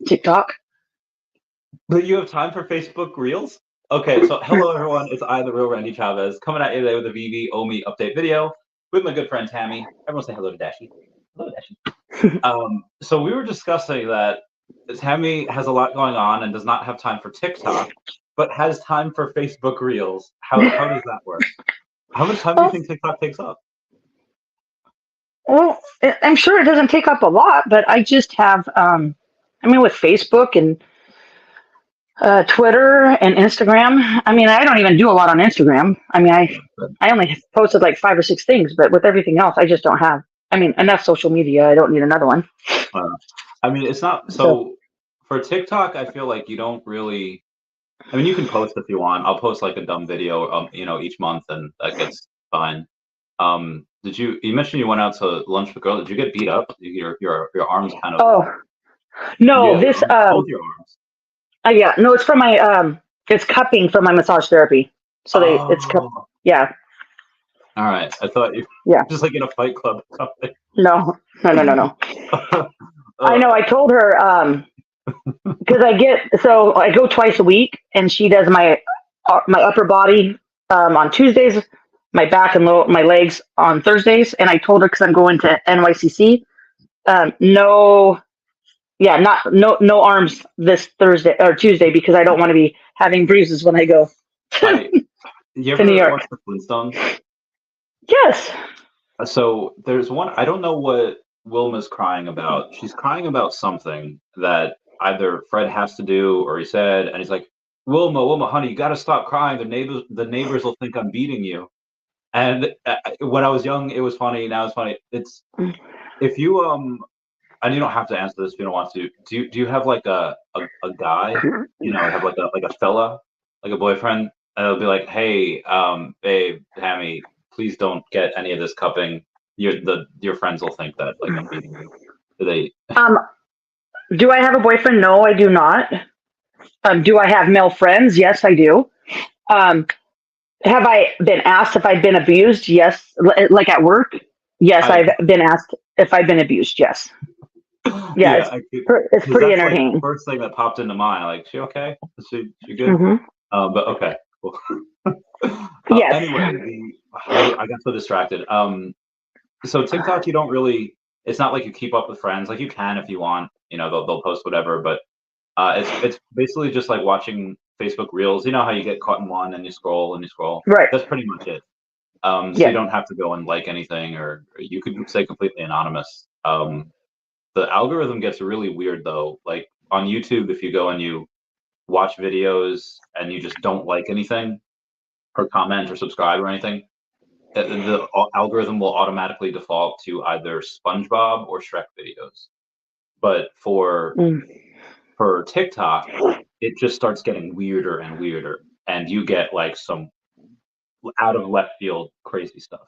TikTok. But you have time for Facebook Reels? Okay, so hello everyone, it's I, the real Randy Chavez, coming at you today with a Vivi OMI update video with my good friend Tammy. Everyone say hello to Dashie. Hello, Dashie. So we were discussing that Tammy has a lot going on and does not have time for TikTok, but has time for Facebook Reels. How does that work? How much time do you think TikTok takes up? Well, I'm sure it doesn't take up a lot, but I just have, with Facebook and Twitter and Instagram. I mean, I don't even do a lot on Instagram. I mean, I only posted like 5 or 6 things, but with everything else, I just don't have. I mean, enough social media. I don't need another one. I mean, it's not so. For TikTok, I feel like you don't really. I mean, you can post if you want. I'll post like a dumb video, each month, and that gets fine. Did you mentioned you went out to lunch with a girl? Did you get beat up? Your arms kind of. Oh, no! Yeah, this both your arms. Yeah, no, it's from my it's cupping from my massage therapy. So it's yeah. All right, I thought you just like in a fight club or something. No. I know. I told her because I go twice a week, and she does my upper body on Tuesdays, my back and my legs on Thursdays, and I told her because I'm going to NYCC, no arms this Thursday or Tuesday because I don't want to be having bruises when I go you ever to New York. Watch the Flintstones? Yes. So there's one, I don't know what Wilma's crying about. She's crying about something that either Fred has to do or he said, and he's like, Wilma, honey, you got to stop crying. The neighbors will think I'm beating you. And when I was young, it was funny. Now it's funny. It's if you and you don't have to answer this if you don't want to. Do you have like a guy? Have like a fella, like a boyfriend, and it'll be like, hey, babe, Tammy, please don't get any of this cupping. Your friends will think that like I'm beating you. Do they? Do I have a boyfriend? No, I do not. Do I have male friends? Yes, I do. Have I been asked if I've been abused? Yes. Like at work? Yes, I've been asked if I've been abused. Yes. Yeah, it's pretty entertaining. Like the first thing that popped into mind, like, she okay? Is she good? Mm-hmm. But okay, cool. Yes. Anyway, I got so distracted. So TikTok, you don't really. It's not like you keep up with friends. Like you can if you want. They'll post whatever, but it's basically just like watching Facebook Reels. You know how you get caught in one and you scroll and you scroll. Right. That's pretty much it. So you don't have to go and like anything, or you could stay completely anonymous. The algorithm gets really weird though. Like on YouTube, if you go and you watch videos and you just don't like anything or comment or subscribe or anything, the algorithm will automatically default to either SpongeBob or Shrek videos. But for TikTok, it just starts getting weirder and weirder, and you get like some out of left field crazy stuff.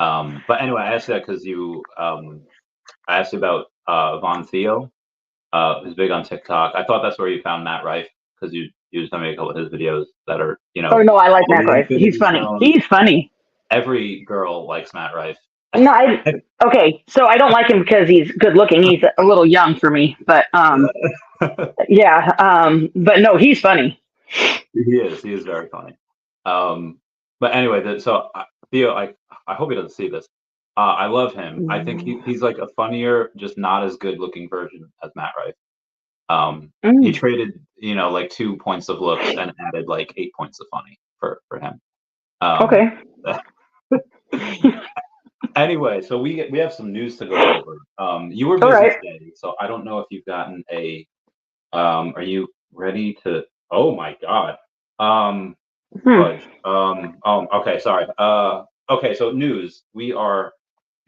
But anyway, I asked that because I asked you about Von Theo, who's big on TikTok. I thought that's where you found Matt Rife because you sent me a couple of his videos that are Oh no, I like Matt Rife. He's funny. He's funny. Every girl likes Matt Rife. No, okay. So I don't like him because he's good looking. He's a little young for me, but but no, he's funny. He is very funny. But anyway, so Theo, I hope he doesn't see this. I love him. I think he's like a funnier, just not as good looking version as Matt Rife. He traded, like 2 points of looks and added like 8 points of funny for him. Okay. Anyway, so we have some news to go over. You were busy today, so I don't know if you've gotten a. Are you ready to? Oh my God. Okay, sorry. Okay, so news.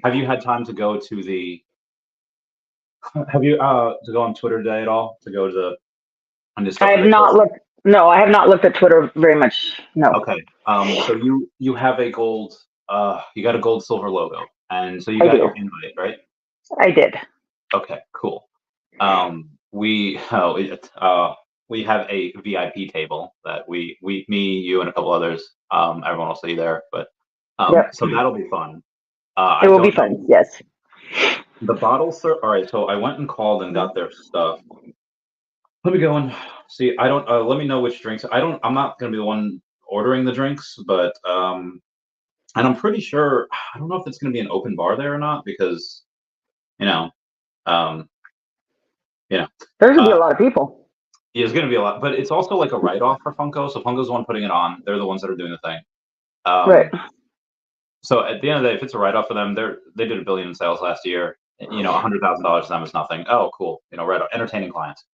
Have you had time to go to the? Have you to go on Twitter today at all? To go to I have not looked. No, I have not looked at Twitter very much. No. Okay. So you have a gold. You got a gold silver logo, and so you got your invite, right? I did. Okay, cool. We have a VIP table that we me, you, and a couple others. Everyone will see there, but so that'll be fun. It will be fun. Yes. The bottles are all right. So I went and called and got their stuff. Let me go and see. I don't. Let me know which drinks. I'm not going to be the one ordering the drinks, but and I'm pretty sure. I don't know if it's going to be an open bar there or not because you know, um, There's going to be a lot of people. Yeah, it's going to be a lot, but it's also like a write-off for Funko. So Funko's the one putting it on. They're the ones that are doing the thing. Right. So at the end of the day, if it's a write-off for them, they did $1 billion in sales last year. $100,000 to them is nothing. Oh, cool. Write-off, entertaining clients.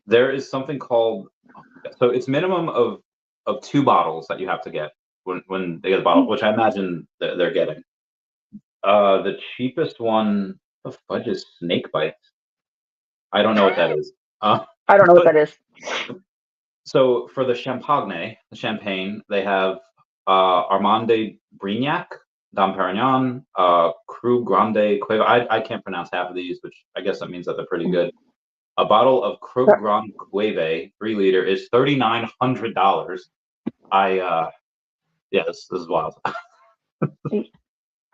There is something called, so it's minimum of 2 bottles that you have to get when they get the bottle, which I imagine they're getting. The cheapest one, the fudge is snake bites. I don't know what that is. I don't know what that is. So for the champagne, they have Armande Brignac, Dom Perignon, Cru Grande Cueva. I can't pronounce half of these, which I guess that means that they're pretty good. A bottle of Cru Grande Cueva, 3 liter, is $3,900. This is wild.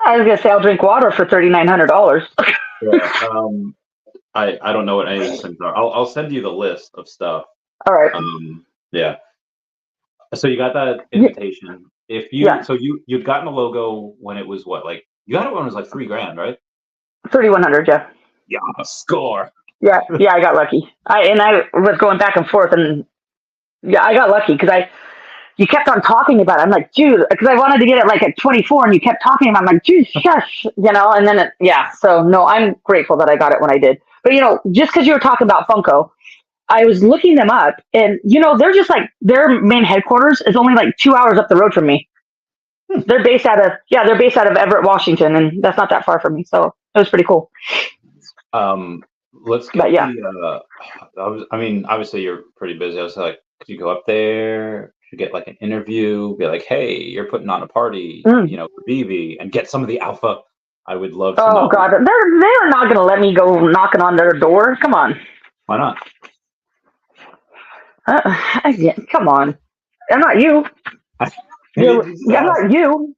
I was gonna say I'll drink water for $3,900. Yeah, I don't know what any of these things are. I'll send you the list of stuff. All right. Yeah. So you got that invitation. If you so you'd gotten a logo when it was what, like you got it when it was like $3,000, right? 3,100, yeah. Yeah, score. Yeah, I got lucky. I was going back and forth, and I got lucky because you kept on talking about it. I'm like, dude, because I wanted to get it like at 24, and you kept talking about it. I'm like, dude, shush, and then So no, I'm grateful that I got it when I did. But just because you were talking about Funko, I was looking them up, and they're just like their main headquarters is only like 2 hours up the road from me. They're based out of Everett, Washington, and that's not that far from me. So it was pretty cool. Let's get obviously you're pretty busy. I was like, could you go up there? You get like an interview, be like, hey, you're putting on a party, for Veve, and get some of the alpha. I would love to know. Oh God, they're not gonna let me go knocking on their door. Come on. Why not? Come on. I'm not you. I'm not you.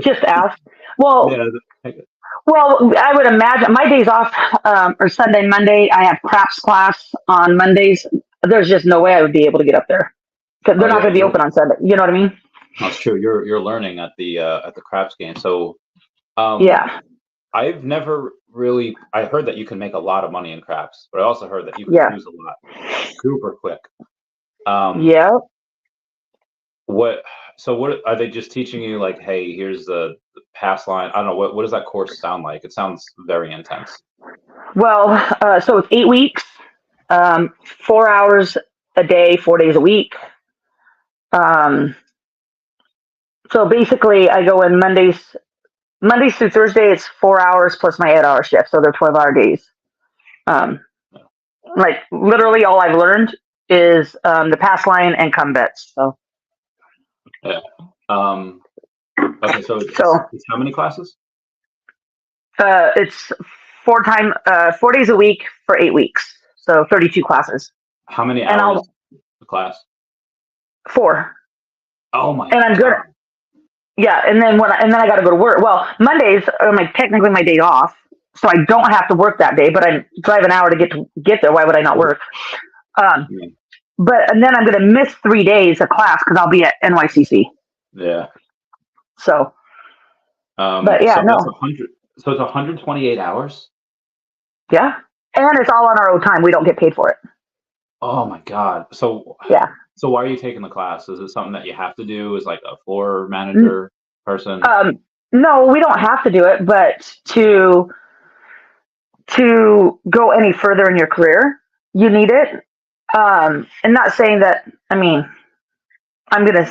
Just ask. Well, I would imagine my days off are Sunday, Monday. I have craps class on Mondays. There's just no way I would be able to get up there because they're not going to be open on Sunday. You know what I mean? That's true. You're learning at the craps game. So I've never really. I heard that you can make a lot of money in craps, but I also heard that you can lose a lot super quick. What are they just teaching you? Like, hey, here's the pass line. I don't know. What does that course sound like? It sounds very intense. Well, so it's 8 weeks, 4 hours a day, 4 days a week. So basically, I go in Mondays through Thursday. It's 4 hours plus my 8-hour shift, so they're 12-hour days. Like literally, all I've learned is the pass line and come bets. So. Yeah. Okay. So it's how many classes? It's 4 days a week for 8 weeks. So 32 classes. How many hours a class? 4. Oh my! And I'm good. Yeah, and then I got to go to work. Well, Mondays are technically my day off, so I don't have to work that day. But I drive an hour to get there. Why would I not work? And then I'm going to miss 3 days of class because I'll be at NYCC. Yeah. So. But yeah, no. So it's 128 hours. Yeah, and it's all on our own time. We don't get paid for it. Oh my God! So yeah. So why are you taking the class? Is it something that you have to do as like a floor manager person? No, we don't have to do it, but to go any further in your career, you need it. And not saying that. I mean, I'm gonna.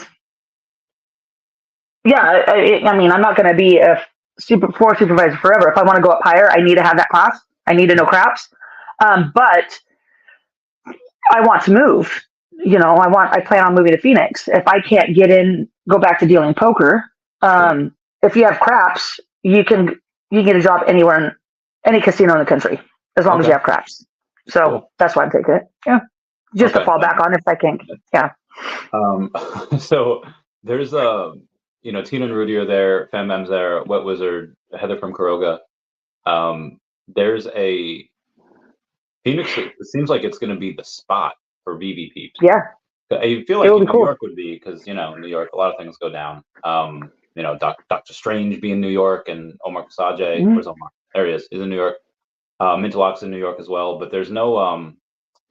Yeah, I'm not gonna be a floor supervisor forever. If I want to go up higher, I need to have that class. I need to know craps. But I want to move. I plan on moving to Phoenix. If I can't go back to dealing poker, if you have craps, you can get a job anywhere in any casino in the country, as long as you have craps. So that's why I'm taking it. Yeah. Just to fall back on if I can't. Yeah. So there's Tina and Rudy are there, Fembem's there, Wet Wizard, Heather from Kuroga. There's a Phoenix, it seems like it's going to be the spot for Veve peeps. Yeah. I feel like New York would be, because, New York, a lot of things go down. Doctor Strange be in New York, and Omar Kassaje. Mm-hmm. Where's Omar? There he is. He's in New York. Mintaloc's in New York as well, but there's no...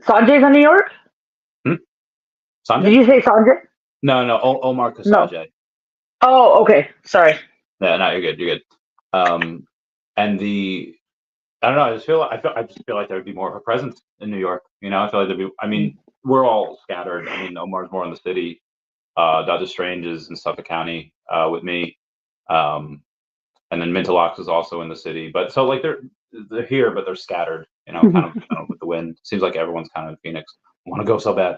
Sanjay's in New York? Sanjay? Did you say Sanjay? No, Omar Kassaje. No. Oh, okay. Sorry. Yeah, no, you're good. And I don't know. I just feel like there would be more of a presence in New York. I feel like there'd be. I mean, we're all scattered. I mean, Omar's more in the city. Doctor Strange is in Suffolk County with me, and then Mintalox is also in the city. But so like they're here, but they're scattered. Kind of with the wind. Seems like everyone's kind of in Phoenix. I want to go so bad.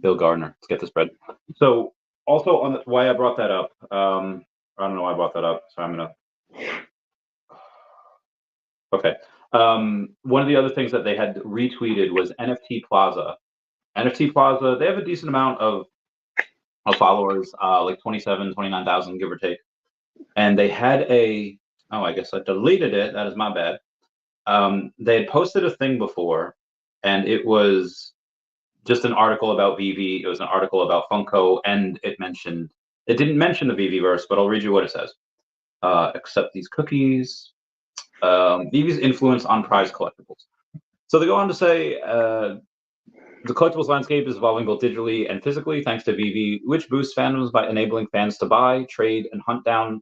Bill Gardner, let's get this bread. So also on why I brought that up. I don't know why I brought that up. So I'm gonna. Okay. One of the other things that they had retweeted was NFT Plaza. NFT Plaza, they have a decent amount of followers, like 29,000, give or take. And they had I guess I deleted it. That is my bad. They had posted a thing before, and it was just an article about Veve. It was an article about Funko, and it didn't mention the Veveverse, but I'll read you what it says. Accept these cookies. Veve's influence on prize collectibles. So they go on to say, the collectibles landscape is evolving both digitally and physically thanks to Veve, which boosts fandoms by enabling fans to buy, trade, and hunt down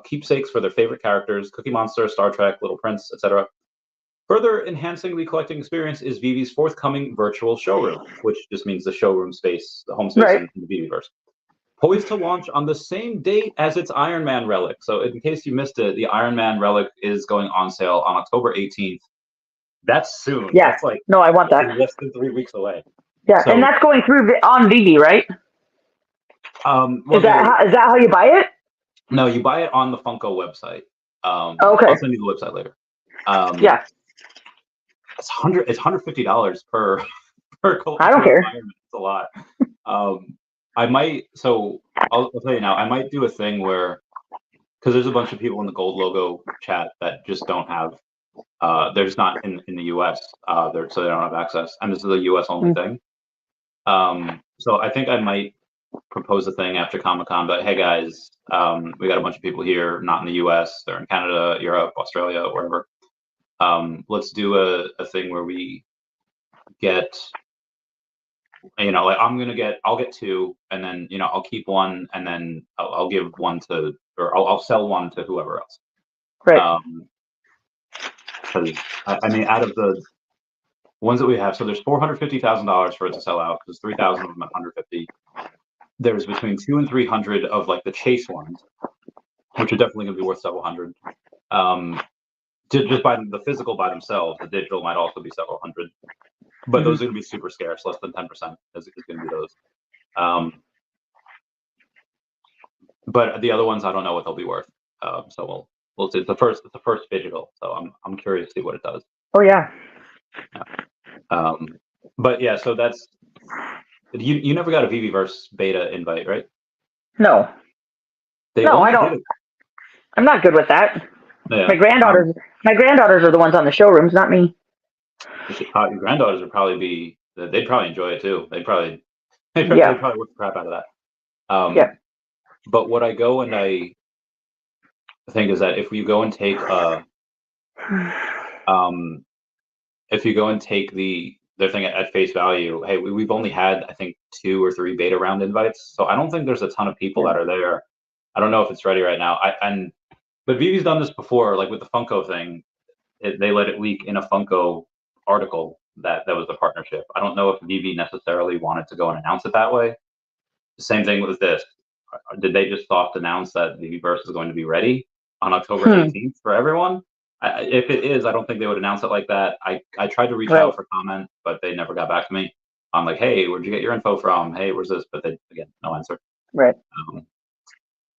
keepsakes for their favorite characters, Cookie Monster, Star Trek, Little Prince, etc. Further enhancing the collecting experience is Veve's forthcoming virtual showroom, which just means the showroom space, the home space in the Veveverse. Poised to launch on the same date as its Iron Man relic. So in case you missed it, the Iron Man relic is going on sale on October 18th. That's soon. Yeah. That's like I want that. Less than 3 weeks away. Yeah, so, and that's going through on Veve, right? Is that how you buy it? No, you buy it on the Funko website. Okay. I'll send you the website later. Yeah. It's $150 per I don't care. It's a lot. I might. So I'll tell you now. I might do a thing where, because there's a bunch of people in the gold logo chat that just don't have. They're just not in the U.S. So they don't have access, and this is a U.S. only thing. So I think I might propose a thing after Comic-Con, but hey guys, we got a bunch of people here, not in the U.S. They're in Canada, Europe, Australia, wherever. Let's do a thing where we get, like I'll get two, and then I'll keep one, and then I'll give one to, or I'll sell one to whoever else. Right. Because I mean, out of the ones that we have, so there's $450,000 for it to sell out. There's 3,000 of them at 150. There's between 200 and 300 of like the chase ones, which are definitely going to be worth several hundred. Just by the physical by themselves, the digital might also be several hundred. But those are going to be super scarce. Less than 10% is going to be those. But the other ones, I don't know what they'll be worth. So we'll see. It's the first digital. So I'm curious to see what it does. Oh yeah. But yeah, so that's you never got a Veveverse beta invite, right? No. I don't. I'm not good with that. Yeah. My granddaughters are the ones on the showrooms, not me. Your granddaughters would probably they'd probably enjoy it too. They'd probably work the crap out of that. Yeah. But what I go and I think is that if you go and take their thing at face value, hey, we've only had I think 2 or 3 beta round invites, so I don't think there's a ton of people that are there. I don't know if it's ready right now. But Veve's done this before, like with the Funko thing. They let it leak in a Funko article that was the partnership. I don't know if Veve necessarily wanted to go and announce it that way. Same thing with this. Did they just soft announce that Veveverse is going to be ready on October 18th for everyone? If it is, I don't think they would announce it like that. I tried to reach out for comment, but they never got back to me. I'm like, hey, where'd you get your info from? Hey, where's this? But again, no answer. Right.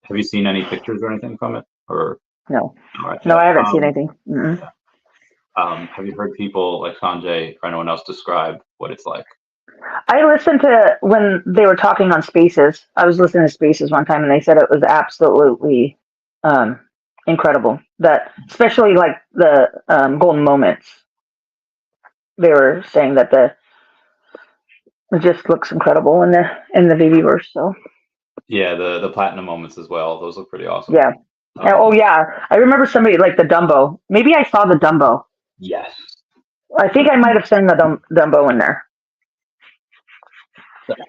Have you seen any pictures or anything from it? Or no? Right. No, I haven't seen anything. Yeah. Have you heard people like Sanjay or anyone else describe what it's like? I listened to when they were talking on Spaces. I was listening to Spaces one time, and they said it was absolutely incredible. That especially like the golden moments they were saying that it just looks incredible in the Viviverse. So Yeah, the platinum moments as well. Those look pretty awesome. yeah. Oh yeah, I remember somebody like the Dumbo. Maybe I saw the Dumbo. Yes. I think I might have seen the Dumbo in there.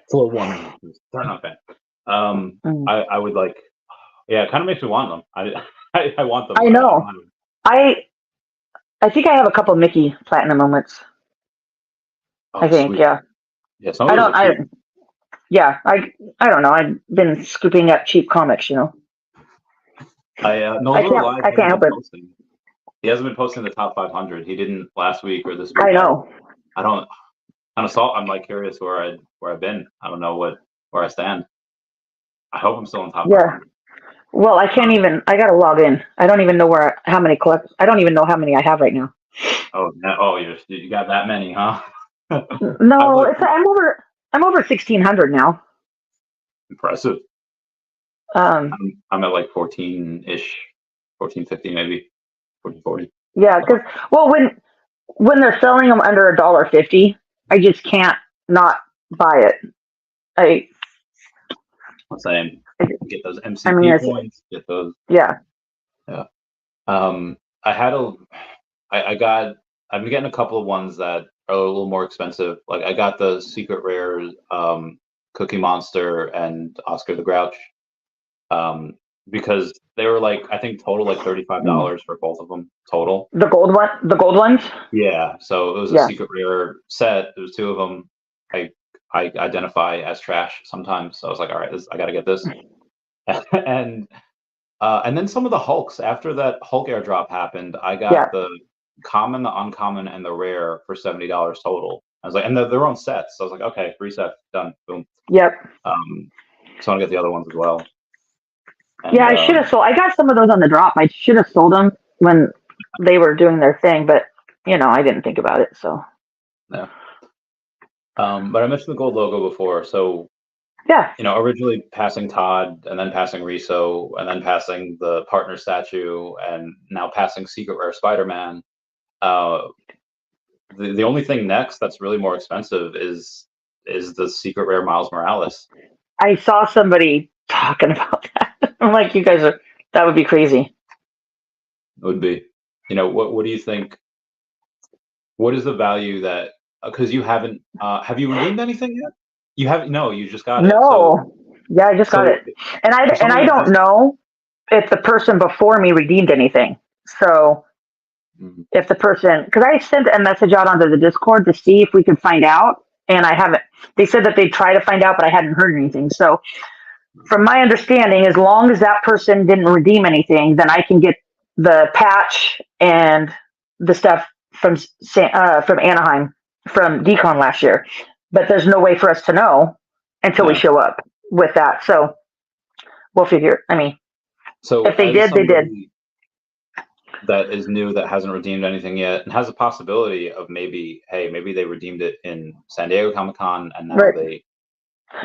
For one, they're not bad. I would like. Yeah, it kind of makes me want them. I want them. I know. I think I have a couple Mickey platinum moments. Oh, I think, sweet. yeah. Yeah, some of those are cheap. I don't know. I've been scooping up cheap comics, you know. I can't help it. He hasn't been posting the top 500. He didn't last week or this week. I know. I don't. I'm like curious where I've been. I don't know where I stand. I hope I'm still on top. Yeah. Well, I can't even. I gotta log in. I don't even know how many collect. I don't even know how many I have right now. Oh, you got that many, huh? No, I'm over 1,600 now. Impressive. I'm at like 14-ish, 14.50 maybe, 14.40. Yeah, because when they're selling them under $1.50, I just can't not buy it. I'm saying get those MCP points, get those. Yeah. Yeah. I've been getting a couple of ones that are a little more expensive. Like I got the Secret Rare Cookie Monster and Oscar the Grouch. Because they were like, I think total like $35 for both of them total. The gold ones? Yeah. So it was a Secret Rare set. There was two of them. I identify as trash sometimes. So I was like, all right, I got to get this. And then some of the Hulks. After that Hulk airdrop happened, I got the common, the uncommon, and the rare for $70 total. I was like, and they're their own sets. So I was like, okay, 3 sets, done, boom. Yep. So I want to get the other ones as well. And, yeah, I should have sold. I got some of those on the drop. I should have sold them when they were doing their thing, but I didn't think about it. So yeah. But I mentioned the gold logo before. So yeah, originally passing Todd, and then passing Riso, and then passing the partner statue, and now passing Secret Rare Spider-Man. The only thing next that's really more expensive is the Secret Rare Miles Morales. I saw somebody talking about that. I'm like, you guys that would be crazy. It would be. What do you think? What is the value that? Because you haven't. Have you redeemed anything yet? You haven't. No, you just got it. No. Yeah, I just got it, and I don't know if the person before me redeemed anything. So if the person, because I sent a message out onto the Discord to see if we could find out, and I haven't. They said that they'd try to find out, but I hadn't heard anything. So from my understanding, as long as that person didn't redeem anything, then I can get the patch and the stuff from Anaheim from Decon last year. But there's no way for us to know until we show up with that. So we'll figure. I mean, so if they did, they did. That is new, that hasn't redeemed anything yet, and has a possibility of maybe they redeemed it in San Diego Comic-Con, and now they.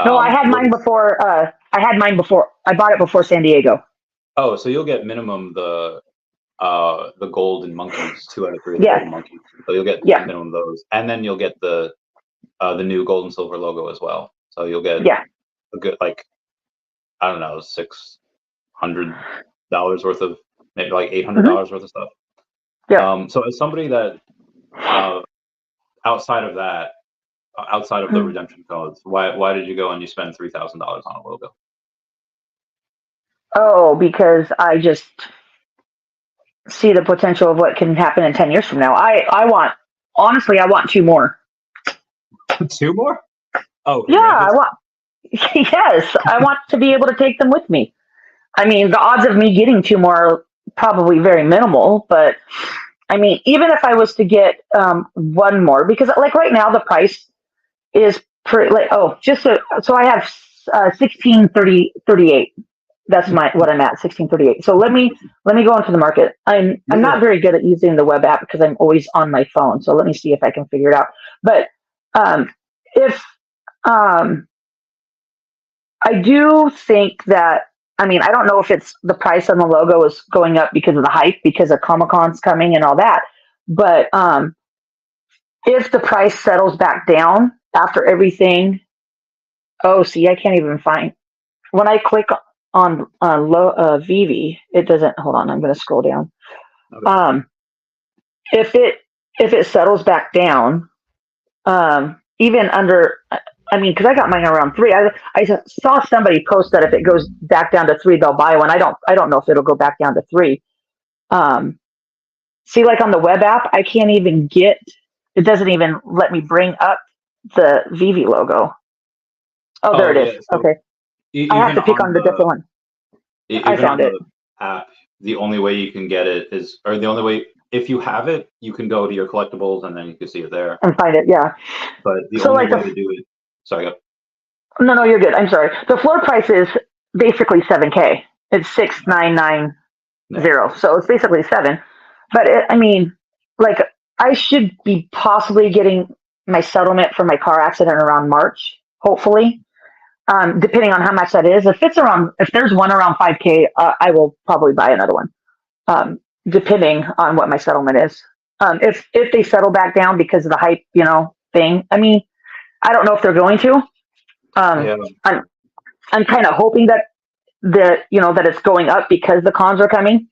No, I had mine before. I bought it before San Diego. Oh, so you'll get minimum the golden monkeys, 2 out of 3 of the golden monkeys. So you'll get minimum of those, and then you'll get the new gold and silver logo as well. So you'll get a good, like, I don't know, $600 worth of, maybe like $800 worth of stuff. Yeah. So as somebody that outside of the redemption codes, why did you go and you spend $3,000 on a logo? Oh, because I just see the potential of what can happen in 10 years from now. I want 2 more. 2 more? Oh, yeah, I want. Yes, I want to be able to take them with me. I mean, the odds of me getting 2 more are probably very minimal, but I mean, even if I was to get 1 more, because like right now the price is pretty. So I have 1638. That's what I'm at, 1638. So let me go into the market. I'm not very good at using the web app because I'm always on my phone. So let me see if I can figure it out. But if I do think that, I mean, I don't know if it's the price on the logo is going up because of the hype, because of Comic-Con's coming and all that. But if the price settles back down after everything. Oh, see, I can't even find when I click on Veve, it doesn't. Hold on, I'm going to scroll down. Okay. If it settles back down, even under, I mean, because I got mine around 3. I saw somebody post that if it goes back down to 3, they'll buy one. I don't know if it'll go back down to 3. See, like on the web app, I can't even get. It doesn't even let me bring up the Veve logo. Oh, there it is. Yeah, so okay. I have to pick on the different one. I found it. App, the only way you can get it is, or the only way, if you have it, you can go to your collectibles and then you can see it there. And find it, yeah. But the only way to do it, sorry, go. No, you're good. I'm sorry. The floor price is basically $7K. It's 6,990. No. So it's basically 7. But I mean, like, I should be possibly getting my settlement for my car accident around March, hopefully. Depending on how much that is. If there's one around 5K, I will probably buy another one. Depending on what my settlement is. If they settle back down because of the hype, thing. I mean, I don't know if they're going to. Yeah. I'm kind of hoping that that it's going up because the cons are coming.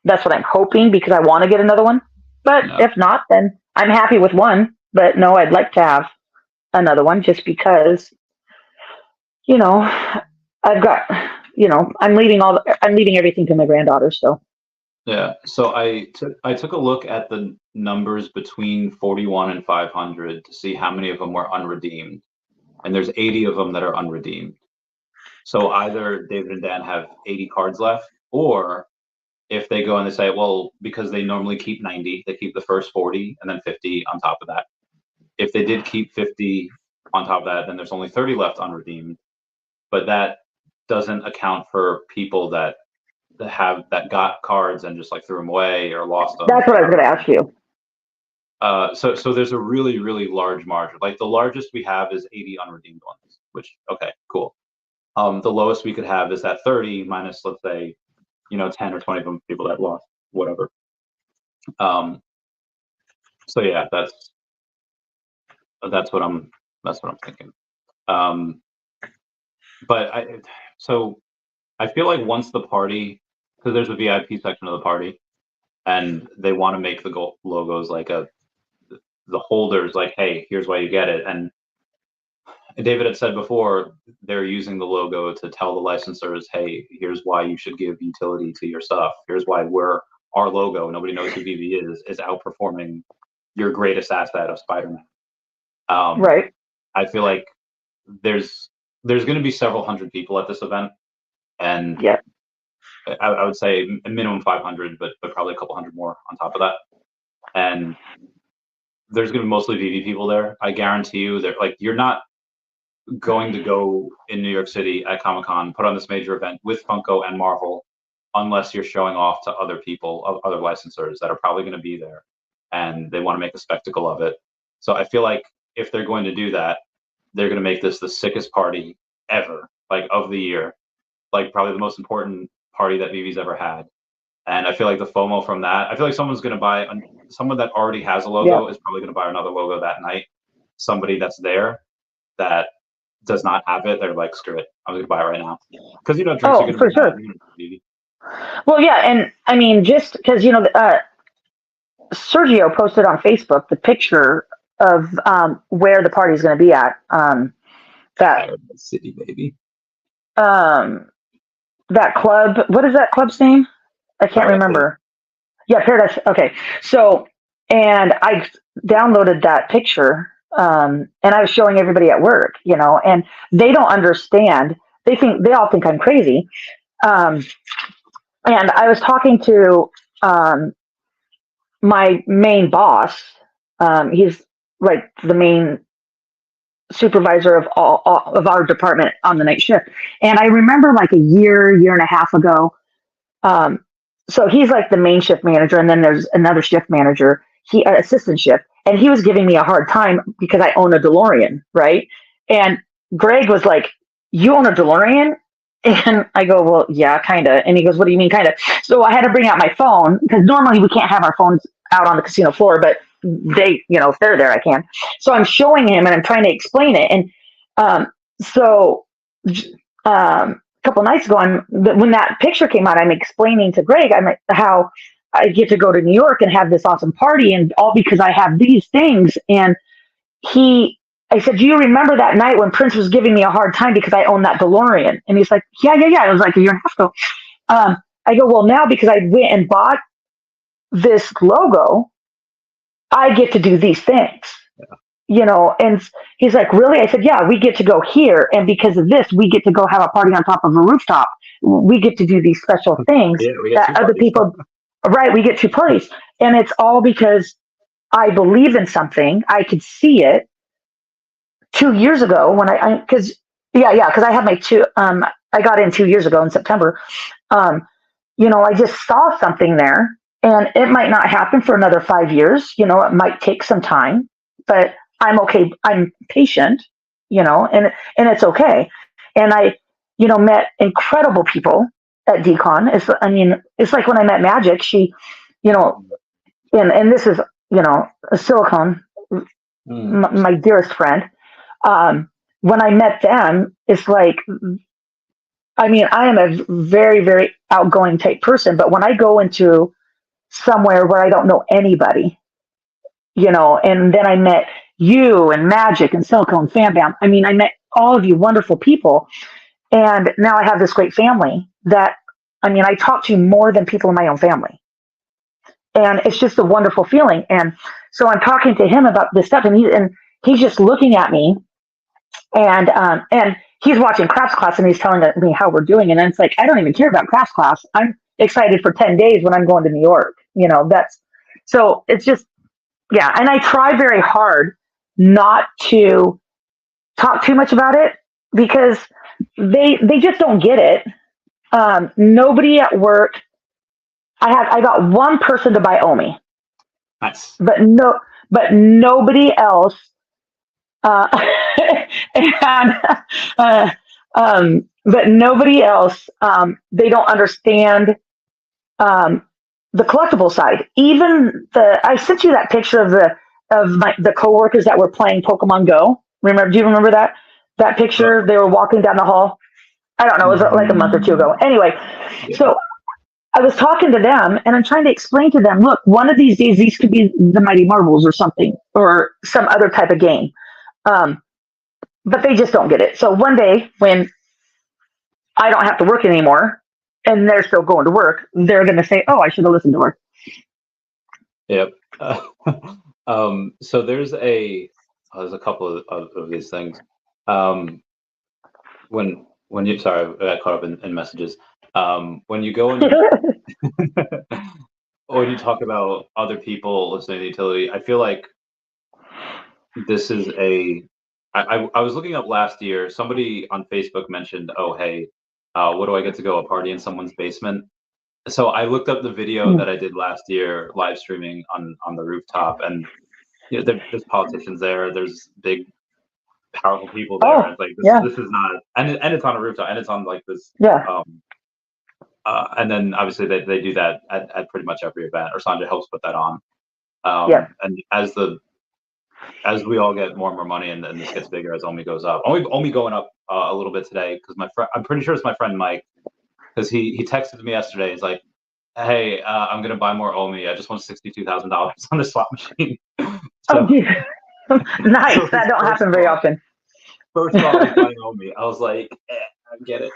That's what I'm hoping because I want to get another one. But if not, then I'm happy with one. But no, I'd like to have another one just because. I've got, I'm leaving everything to my granddaughter. So. Yeah. So I took a look at the numbers between 41 and 500 to see how many of them were unredeemed. And there's 80 of them that are unredeemed. So either David and Dan have 80 cards left, or if they go and they say, well, because they normally keep 90, they keep the first 40 and then 50 on top of that. If they did keep 50 on top of that, then there's only 30 left unredeemed. But that doesn't account for people that got cards and just like threw them away or lost them. That's what I was going to ask you. So there's a really, really large margin. Like the largest we have is 80 unredeemed ones, which, okay, cool. The lowest we could have is that 30 minus, let's say, 10 or 20 of them people that lost, whatever. So yeah, that's what I'm thinking. But I feel like once the party, because there's a VIP section of the party, and they want to make the logos like the holders like, hey, here's why you get it. And David had said before, they're using the logo to tell the licensors, hey, here's why you should give utility to your stuff. Here's why our logo, nobody knows who Veve is outperforming your greatest asset of Spider-Man. Right. I feel like there's going to be several hundred people at this event, and yeah, I would say a minimum 500, but probably a couple hundred more on top of that. And there's going to be mostly Veve people there. I guarantee you, you're not going to go in New York City at Comic-Con, put on this major event with Funko and Marvel, unless you're showing off to other people, other licensors that are probably going to be there, and they want to make a spectacle of it. So I feel like if they're going to do that, they're going to make this the sickest party ever, like of the year, like probably the most important party that Veve's ever had. And I feel like the FOMO from that, I feel like someone's going to buy, someone that already has a logo is probably going to buy another logo that night. Somebody that's there that does not have it, they're like, screw it, I'm going to buy it right now. Because, drinks are going to for sure. Well, yeah, and I mean, just because, Sergio posted on Facebook the picture of where the party's going to be at. That city, baby. That club. What is that club's name? I can't remember. Yeah, Paradise. Okay, so and I downloaded that picture, and I was showing everybody at work, and they don't understand. They all think I'm crazy. And I was talking to my main boss. He's like the main supervisor of all of our department on the night shift. And I remember like a year and a half ago. So he's like the main shift manager, and then there's another shift manager, assistant shift, and he was giving me a hard time because I own a DeLorean, right? And Greg was like, "You own a DeLorean?" And I go, "Well, yeah, kind of." And he goes, "What do you mean, kind of?" So I had to bring out my phone because normally we can't have our phones out on the casino floor, but they, if they're there, I can. So I'm showing him and I'm trying to explain it. And so a couple nights ago, when that picture came out, I'm explaining to Greg, how I get to go to New York and have this awesome party, and all because I have these things. And I said, do you remember that night when Prince was giving me a hard time because I own that DeLorean? And he's like, yeah. I was like, a year and a half ago. I go, well, now because I went and bought this logo, I get to do these things. And he's like, really? I said, yeah, we get to go here. And because of this, we get to go have a party on top of a rooftop. We get to do these special things that other people, right? We get 2 parties. And it's all because I believe in something. I could see it 2 years ago when because I had my I got in 2 years ago in September. I just saw something there, and it might not happen for another 5 years. It might take some time, but I'm okay. I'm patient, and it's okay. And I, met incredible people at Decon. It's like when I met Magic, she, and this is, a silicone, my dearest friend. When I met them, it's like, I am a very, very outgoing type person, but when I go into somewhere where I don't know anybody, and then I met you and Magic and Silicone Fan Bam. I met all of you wonderful people, and now I have this great family that, I talk to more than people in my own family. And it's just a wonderful feeling. And so I'm talking to him about this stuff, and he's just looking at me, and he's watching crafts class, and he's telling me how we're doing. And it's like, I don't even care about crafts class. I'm excited for 10 days when I'm going to New York. So it's just, yeah. And I try very hard not to talk too much about it because they just don't get it. Nobody at work. I got one person to buy OMI. Nice. But nobody else. But nobody else. They don't understand the collectible side. Even I sent you that picture of the coworkers that were playing Pokemon Go. Do you remember that picture? They were walking down the hall. I don't know. It was like a month or 2 ago. Anyway, so I was talking to them, and I'm trying to explain to them, look, one of these days, these could be the Mighty Marbles or something, or some other type of game. But they just don't get it. So one day when I don't have to work anymore and they're still going to work, they're going to say, oh, I should have listened to her. Yep. So there's a couple of these things. When you, sorry, I got caught up in messages. When you go in, when you talk about other people listening to utility, I feel like this is I was looking up last year, somebody on Facebook mentioned, oh, hey, what do I get to go a party in someone's basement? So I looked up the video that I did last year, live streaming on the rooftop, and there's politicians there, there's big, powerful people there. And it's like, this is not, and it's on a rooftop, and it's on like this. Yeah. And then obviously they do that at pretty much every event, or Sanjay helps put that on. And as we all get more and more money, and this gets bigger as OMI goes up. OMI going up a little bit today, because I'm pretty sure it's my friend Mike, because he texted me yesterday. He's like, hey, I'm gonna buy more OMI. I just won $62,000 on the slot machine. So, nice. So that don't happen very often. First of all, I was buying OMI. I was like, I get it.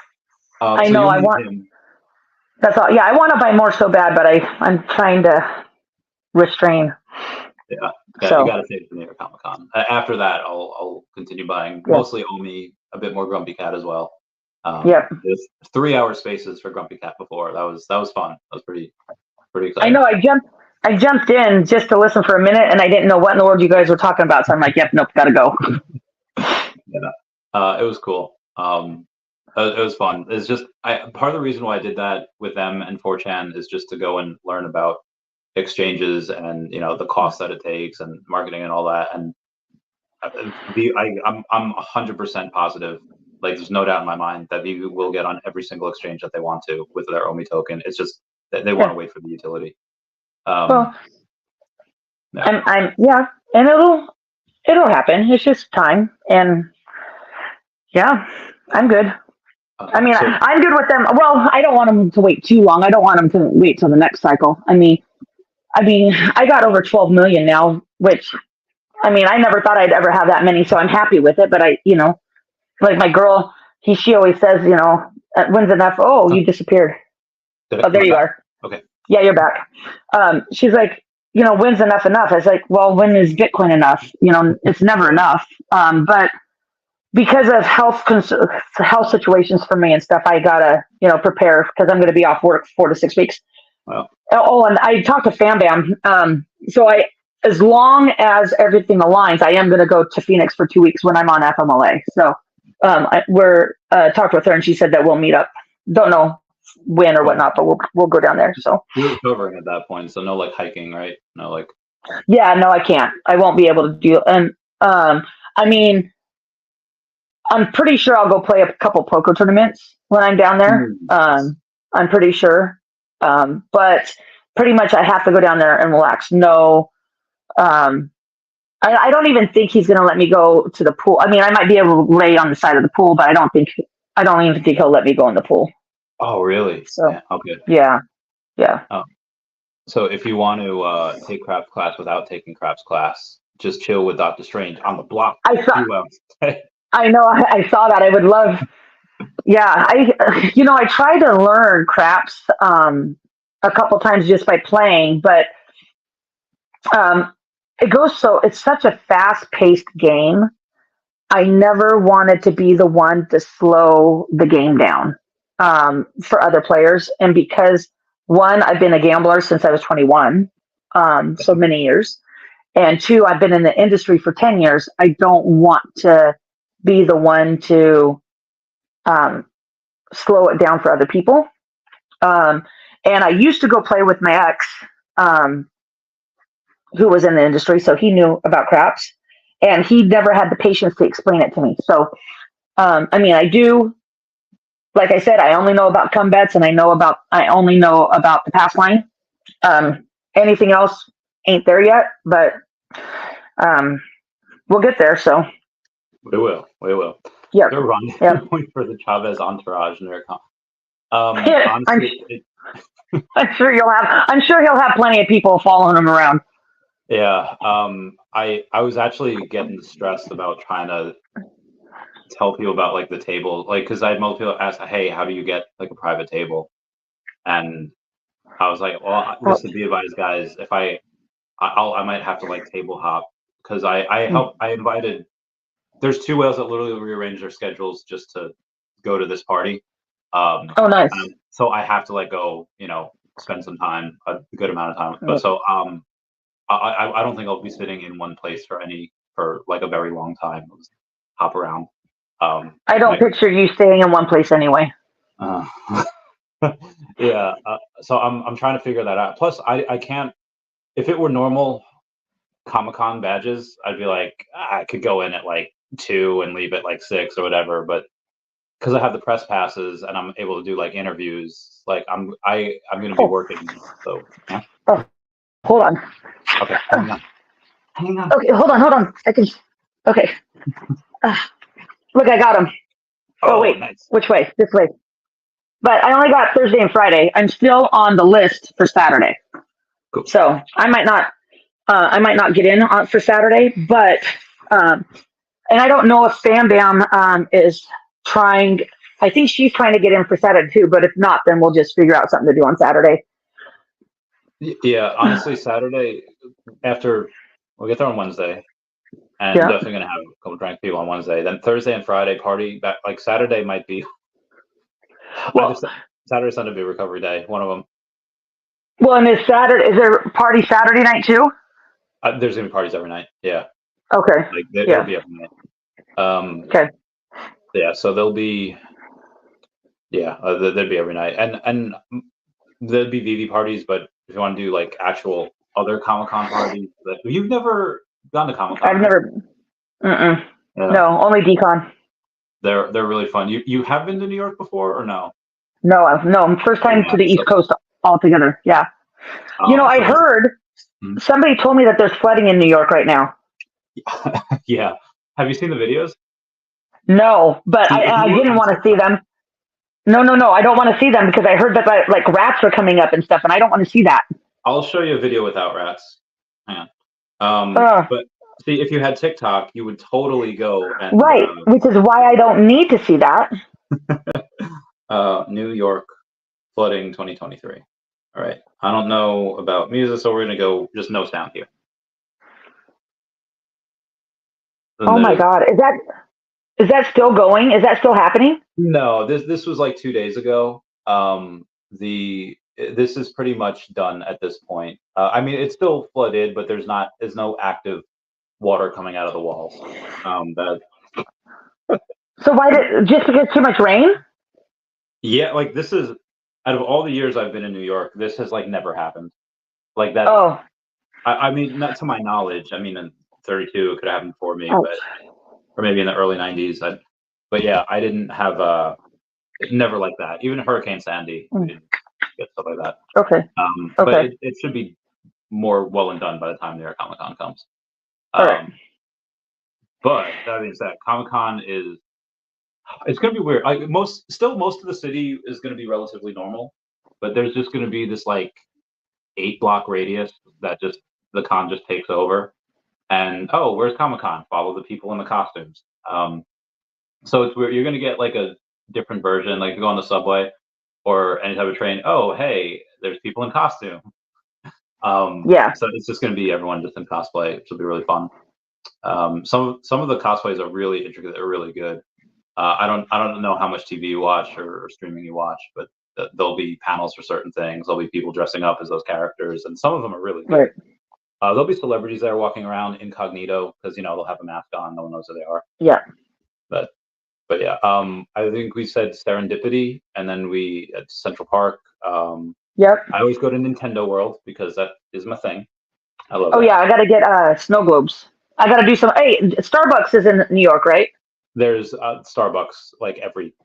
I know. I want him. That's all. Yeah, I want to buy more so bad, but I'm trying to restrain. Yeah, so. You got to save it for New York Comic Con. After that, I'll continue buying mostly OMI, a bit more Grumpy Cat as well. There's 3-hour spaces for Grumpy Cat before. That was fun. That was pretty exciting. I know. I jumped in just to listen for a minute, and I didn't know what in the world you guys were talking about. So I'm like, yep, nope, gotta go. It was cool. It was fun. It's just part of the reason why I did that with them and 4chan is just to go and learn about exchanges and the cost that it takes and marketing and all that. And I'm 100% positive. Like, there's no doubt in my mind that Veve will get on every single exchange that they want to with their OMI token. It's just that they want to wait for the utility. Well, Yeah. And it'll happen. It's just time, and yeah, I'm good. I mean, I'm good with them. Well, I don't want them to wait too long. I don't want them to wait till the next cycle. I mean, I got over 12 million now, which, I mean, I never thought I'd ever have that many, so I'm happy with it. But like my girl, she always says, when's enough? Oh, you disappeared. Oh, there you are. Okay. Yeah, you're back. She's like, when's enough? I was like, well, when is Bitcoin enough? It's never enough. But because of health situations for me and stuff, I gotta, prepare because I'm going to be off work 4 to 6 weeks. Wow. Oh, and I talked to Fam Bam. So as long as everything aligns, I am going to go to Phoenix for 2 weeks when I'm on FMLA. So we're talked with her, and she said that we'll meet up. Don't know when or whatnot, but we'll go down there. So you're recovering at that point, so no like hiking, right? No like. Yeah, no, I can't. I won't be able to do. And I mean, I'm pretty sure I'll go play a couple poker tournaments when I'm down there. I'm pretty sure, but pretty much I have to go down there and relax. No, I don't even think he's going to let me go to the pool. I mean, I might be able to lay on the side of the pool, but I don't even think he'll let me go in the pool. Oh, really? So yeah, okay. Yeah. Oh. So if you want to take craps class without taking craps class, just chill with Dr. Strange on the block. I know. I saw that. I would love. Yeah, I tried to learn craps a couple times just by playing, but it's such a fast-paced game. I never wanted to be the one to slow the game down for other players, and because one, I've been a gambler since I was 21, so many years, and two, I've been in the industry for 10 years. I don't want to be the one to slow it down for other people. And I used to go play with my ex, who was in the industry, so he knew about craps, and he never had the patience to explain it to me. So, I do, like I said, I only know about come bets, and I only know about the pass line. Anything else ain't there yet, but we'll get there. So we will. Yeah, they're running for the Chavez entourage, and they're honestly, I'm sure he'll have plenty of people following him around. Yeah, I was actually getting stressed about trying to tell people about like the table, like because I had most people ask, "Hey, how do you get like a private table?" And I was like, "Well, listen, be advised, guys. If I might have to like table hop because I invited. There's 2 whales that literally rearranged their schedules just to go to this party. Oh, nice. So I have to like go, spend some time, a good amount of time. But so I don't think I'll be sitting in one place for like a very long time. I'll just hop around. I don't picture you staying in one place anyway. Yeah. So I'm trying to figure that out. Plus, I can't. If it were normal Comic-Con badges, I'd be like, I could go in at like 2 and leave at like 6 or whatever. But because I have the press passes and I'm able to do like interviews, like I'm going to be working. So yeah. Oh, hold on. Okay, hang on. Okay, hold on. Okay. Look, I got him. Oh wait, nice. Which way? This way. But I only got Thursday and Friday. I'm still on the list for Saturday. Cool. So I might not get in for Saturday, but and I don't know if Fam Bam is trying. I think she's trying to get in for Saturday too. But if not, then we'll just figure out something to do on Saturday. Yeah, honestly, Saturday after we'll get there on Wednesday, and definitely gonna have a couple drunk people on Wednesday. Then Thursday and Friday party. Like Saturday might be. Well, Saturday, Sunday be recovery day. One of them. Well, and is there a party Saturday night too? There's gonna be parties every night. Yeah. Okay. Like there'll be every night. Okay. Yeah, so there'll be. Yeah, there'd be every night, and there'd be Veve parties, but if you want to do like actual other Comic-Con parties, you've never gone to Comic-Con. I've never. Yeah. No, only Decon. They're really fun. You have been to New York before or no? No, first time to the East Coast altogether. Yeah. I'd heard somebody told me that there's flooding in New York right now. Yeah. Have you seen the videos? No, but I didn't want to see them. No. I don't want to see them because I heard that like rats are coming up and stuff, and I don't want to see that. I'll show you a video without rats. Yeah. But see, if you had TikTok, you would totally go and right, which is why I don't need to see that. New York flooding 2023. All right. I don't know about music, so we're gonna go just no sound here. Oh my God, is that still going? Is that still happening? No, this was like 2 days ago. This is pretty much done at this point. I mean, it's still flooded, but there's no active water coming out of the walls. So why just because too much rain? Yeah, like this is out of all the years I've been in New York, this has like never happened. Like that. Oh. I mean, not to my knowledge. I mean, in 32, it could have happened before me, but or maybe in the early 90s. But yeah, I didn't have never like that. Even Hurricane Sandy, we didn't get stuff like that. Okay. But it should be more well and done by the time New York Comic Con comes. Right. But that being said, Comic Con it's going to be weird. Like most of the city is going to be relatively normal, but there's just going to be this like 8-block radius that just the con just takes over. And where's Comic Con? Follow the people in the costumes. So it's weird. You're going to get like a different version. Like you go on the subway or any type of train. Oh, hey, there's people in costume. Yeah. So it's just going to be everyone just in cosplay, which will be really fun. Some of the cosplays are really intricate. They're really good. I don't know how much TV you watch or streaming you watch, but there'll be panels for certain things. There'll be people dressing up as those characters, and some of them are really good. Right. There'll be celebrities there walking around incognito because they'll have a mask on, no one knows who they are. Yeah. But yeah, I think we said Serendipity, and then we at Central Park. Yep. I always go to Nintendo World because that is my thing. I love. Oh yeah, I gotta get snow globes. I gotta do some. Hey, Starbucks is in New York, right? There's Starbucks like every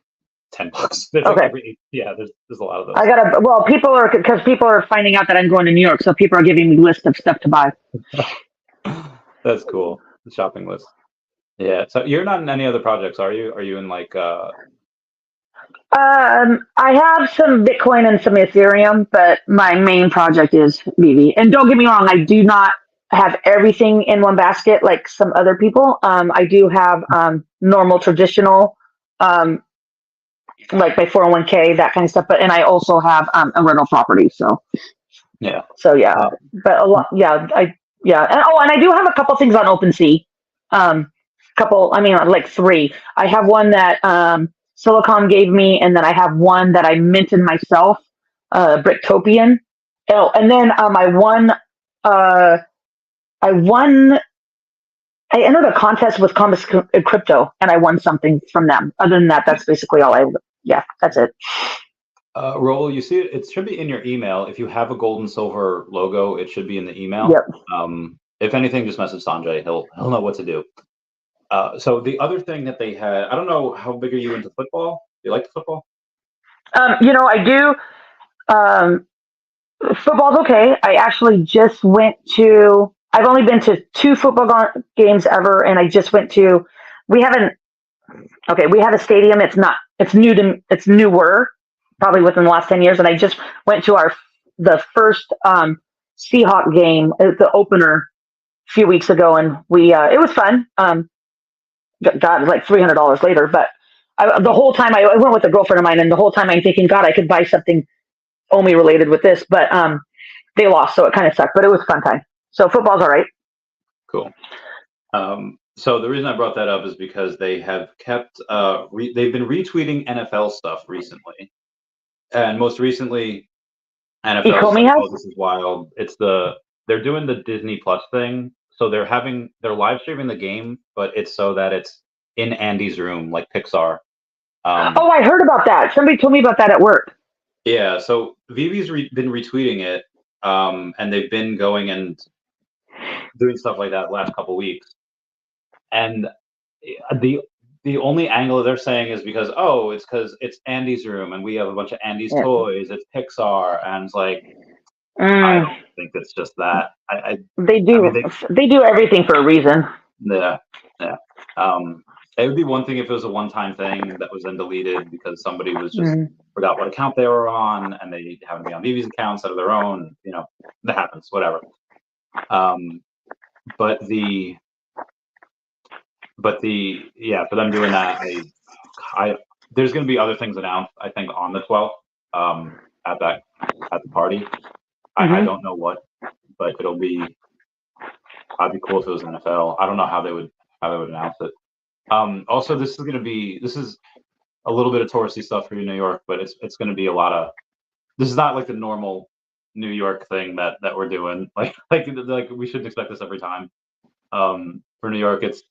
$10. There's okay. Like there's a lot of those. I gotta. Well, people are finding out that I'm going to New York, so people are giving me lists of stuff to buy. That's cool. The shopping list. Yeah. So you're not in any other projects, are you? Are you in like? I have some Bitcoin and some Ethereum, but my main project is Vivi. And don't get me wrong, I do not have everything in one basket like some other people. I do have normal traditional, like my 401k, that kind of stuff. And I also have a rental property. So yeah. So yeah, but a lot. Yeah, and I do have a couple things on OpenSea. Like 3. I have one that Silicon gave me, and then I have one that I minted myself, Bricktopian. Oh, and then I entered a contest with Compass Crypto, and I won something from them. Other than that, that's basically all that's it. Raul, you see it? It should be in your email. If you have a gold and silver logo, it should be in the email. Yep. If anything, just message Sanjay. He'll know what to do. So the other thing that they had, I don't know how big are you into football? Do you like football? I do. Football's okay. I actually just went to. I've only been to 2 football games ever, and I just went to. We have a stadium. It's newer, probably within the last 10 years, and I just went to the first Seahawk game, the opener, a few weeks ago, and it was fun. Got like $300 later, but the whole time I went with a girlfriend of mine, and the whole time I'm thinking, God, I could buy something OMI related with this, but they lost, so it kind of sucked, but it was a fun time. So football's all right. Cool. So the reason I brought that up is because they have kept they've been retweeting NFL stuff recently, and most recently NFL stuff, this is wild. They're doing the Disney Plus thing, so they're live streaming the game, but it's so that it's in Andy's room, like Pixar. I heard about that. Somebody told me about that at work. Yeah, so Vivi's been retweeting it, and they've been going and doing stuff like that last couple weeks. And the only angle they're saying is because it's Andy's room, and we have a bunch of Andy's toys. It's Pixar, and it's like, I don't think it's just that. They do. They do everything for a reason. Yeah. It would be one thing if it was a one-time thing that was then deleted because somebody was just forgot what account they were on and they happened to be on Vivi's account instead of their own. That happens. Whatever. But for them doing that, there's going to be other things announced. I think on the 12th at the party. I don't know what, but it'll be. I'd be cool if it was NFL. I don't know how they would announce it. Also, this is a little bit of touristy stuff for New York, but it's going to be a lot of. This is not like the normal New York thing that we're doing. Like we shouldn't expect this every time. For New York, it's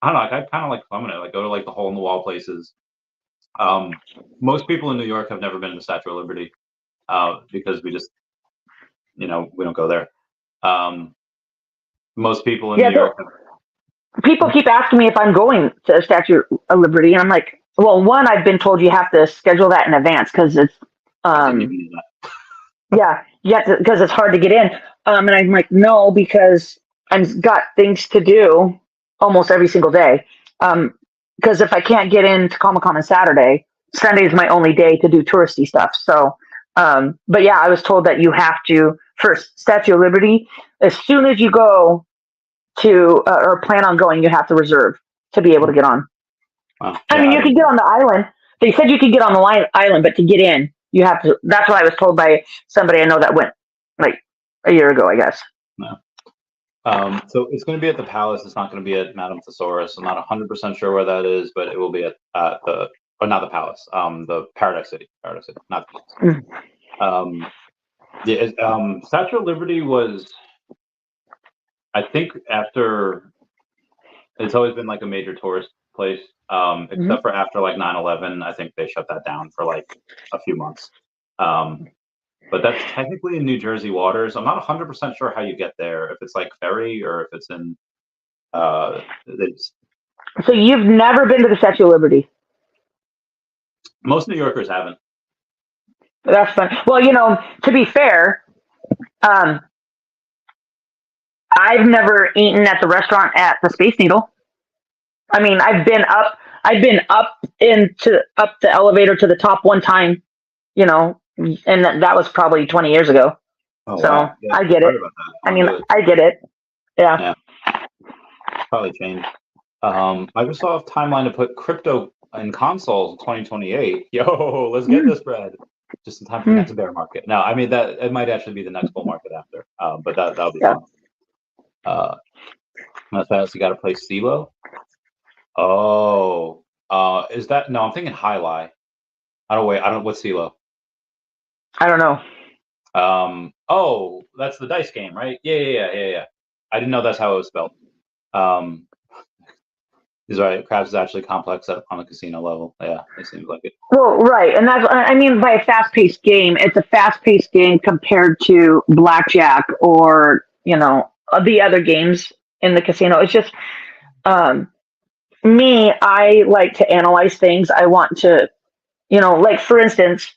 I don't know. I kind of like plumbing it. Like go to like the hole in the wall places. Most people in New York have never been to the Statue of Liberty because we just we don't go there. Most people in New York. People keep asking me if I'm going to the Statue of Liberty, and I'm like, well, one, I've been told you have to schedule that in advance because it's because it's hard to get in. And I'm like, no, because I've got things to do almost every single day. Because if I can't get into Comic-Con on Saturday, Sunday is my only day to do touristy stuff. So, but yeah, I was told that you have to first Statue of Liberty as soon as you go to or plan on going, you have to reserve to be able to get on. Wow. I mean, you can get on the island. They said you could get on the island, but to get in, you have to. That's what I was told by somebody I know that went like a year ago, I guess. No. So it's going to be at the Palace. It's not going to be at Madame Thesaurus. I'm not 100% sure where that is, but it will be at not the Palace. The Paradise City, not the Palace. Statue of Liberty was. I think after it's always been like a major tourist place, except for after like 9/11. I think they shut that down for like a few months. But that's technically in New Jersey waters. I'm not 100% sure how you get there, if it's like ferry or if it's in. So you've never been to the Statue of Liberty? Most New Yorkers haven't. That's fun. Well, to be fair, I've never eaten at the restaurant at the Space Needle. I mean, I've been up the elevator to the top one time, and that was probably 20 years ago. Oh, so wow. Yeah, I get it. I mean, I get it. Yeah. Probably changed. Microsoft timeline to put crypto in consoles 2028. Yo, let's get this bread. Just in time for the next bear market. No, I mean that it might actually be the next bull market after. But that'll be fun. That's you got to play CeeLo. Oh, is that no? I'm thinking Highlight. What's CeeLo? I don't know. Oh, that's the dice game, right? Yeah. I didn't know that's how it was spelled. He's right. Craps is actually complex on a casino level. Yeah, it seems like it. Well, right, and that's I mean by a fast-paced game. It's a fast-paced game compared to blackjack or the other games in the casino. It's just me. I like to analyze things. I want to, like for instance,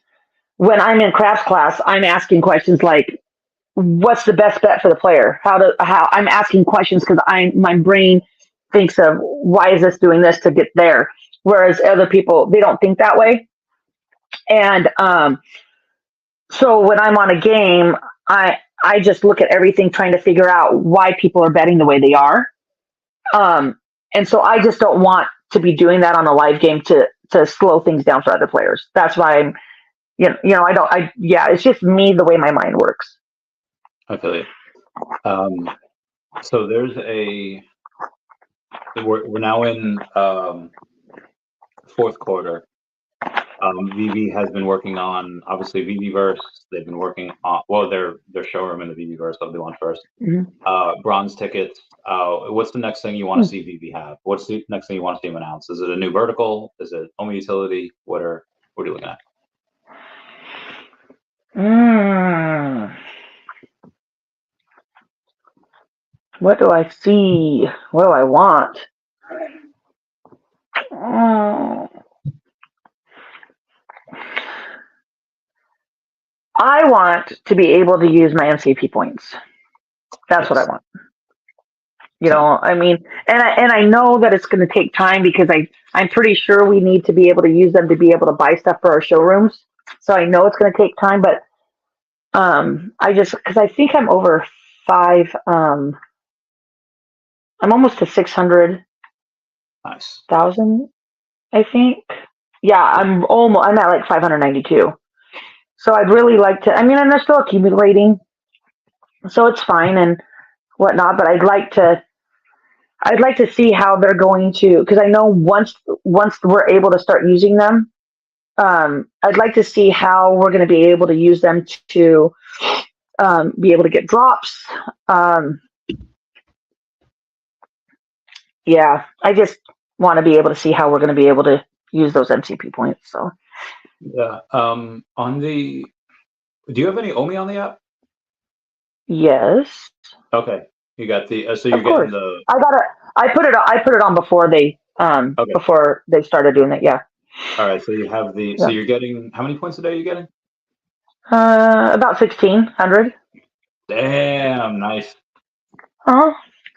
when I'm in craps class, I'm asking questions like, "What's the best bet for the player?" How I'm asking questions because my brain thinks of why is this doing this to get there, whereas other people they don't think that way. And so when I'm on a game, I just look at everything trying to figure out why people are betting the way they are. And so I just don't want to be doing that on a live game to slow things down for other players. That's why I'm it's just me the way my mind works. I feel you. So there's we're now in fourth quarter. Veve has been working on obviously Veveverse. They've been working on their showroom in the Veveverse that'll be launched first. Bronze tickets. What's the next thing you want to see Veve have? What's the next thing you want to see them announce? Is it a new vertical? Is it OMI utility? What are you looking at? What do I see? What do I want? I want to be able to use my MCP points. That's what I want. You know, I mean, and I know that it's going to take time because I'm pretty sure we need to be able to use them to be able to buy stuff for our showrooms. So I know it's going to take time, but I just because I think I'm over 5. I'm almost to 600,000. Nice. I think. Yeah, I'm at like 592. So I'd really like to. I mean, and they're still accumulating, so it's fine and whatnot. But I'd like to see how they're going to, because I know once we're able to start using them, I'd like to see how we're going to be able to use them to be able to get drops. Yeah, I just want to be able to see how we're going to be able to use those MCP points. So yeah, do you have any OMI on the app? yes. Okay, you got the so you're getting the. I put it on before they before they started doing it. Yeah. All right, so you have the so you're getting how many points a day are you getting? About 1,600. Damn, nice. Huh?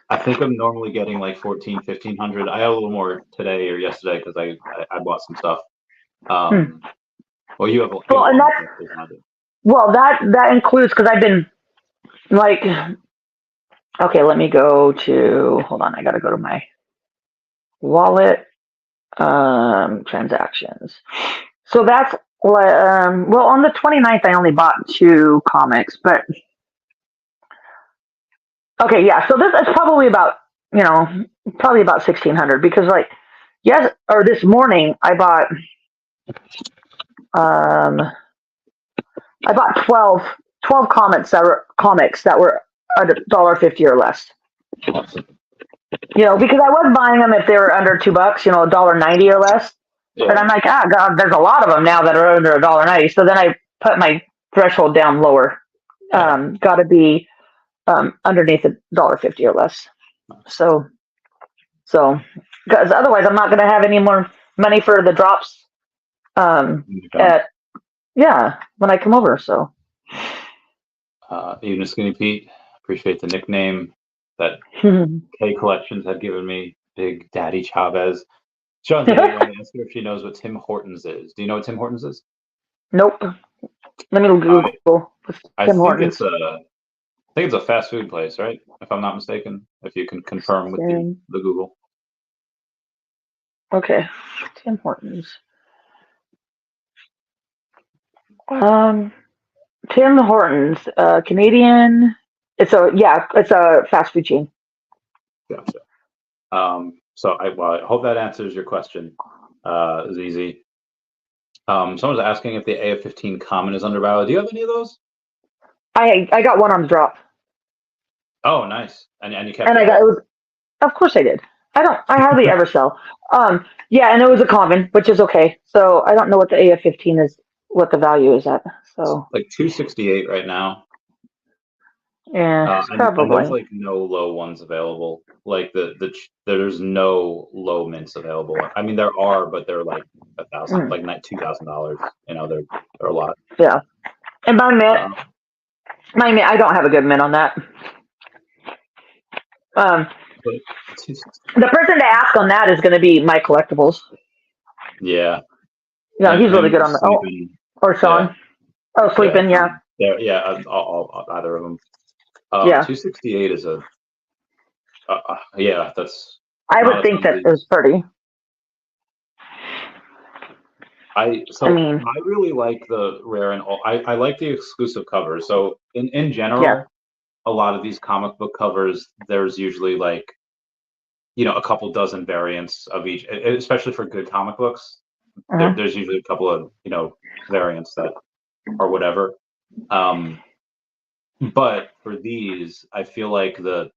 I think I'm normally getting like 1,500. I had a little more today or yesterday because I bought some stuff. Well, you have that includes because I've been like, okay, let me go to, hold on, I gotta go to my wallet transactions. So that's well, on the 29th I only bought 2 comics, but okay, yeah, so this is probably about, probably about 1,600 because this morning I bought 12 comics that were $1.50 or less. Because I was buying them if they were under $2, $1.90 or less. Yeah. But I'm like, God, there's a lot of them now that are under $1.90. So then I put my threshold down lower. Got to be underneath $1.50 or less. So because otherwise I'm not going to have any more money for the drops. When I come over. So. Even Skinny Pete, appreciate the nickname that K Collections had given me. Big Daddy Chavez. Sean's want to ask her if she knows what Tim Hortons is. Do you know what Tim Hortons is? Nope. Let me Google. I think it's a fast food place, right? If I'm not mistaken. If you can confirm with the Google. Okay. Tim Hortons. Tim Hortons, Canadian. It's a fast food chain. Gotcha. So I hope that answers your question, ZZ. Someone's asking if the AF-15 common is undervalued. Do you have any of those? I got one on the drop. Oh, nice. And you kept it. Of course I did. I hardly ever sell. And it was a common, which is okay. So I don't know what the AF-15 is, what the value is at. So like 268 right now. Yeah, probably. And there's like no low ones available. Like there's no low mints available. I mean, there are, but they're like $1,000, like $2,000. They're a lot. Yeah, and my mint, I don't have a good mint on that. The person to ask on that is going to be my collectibles. Yeah. Yeah, he's really good on the. Or Sean. Yeah. Oh, sleeping. Yeah. Yeah. All either of them. 268 is a. That's. I would think that is pretty. I really like the rare and I like the exclusive covers. So in general, a lot of these comic book covers, there's usually like, a couple dozen variants of each, especially for good comic books. There's usually a couple of variants that or whatever. But for these, I feel like the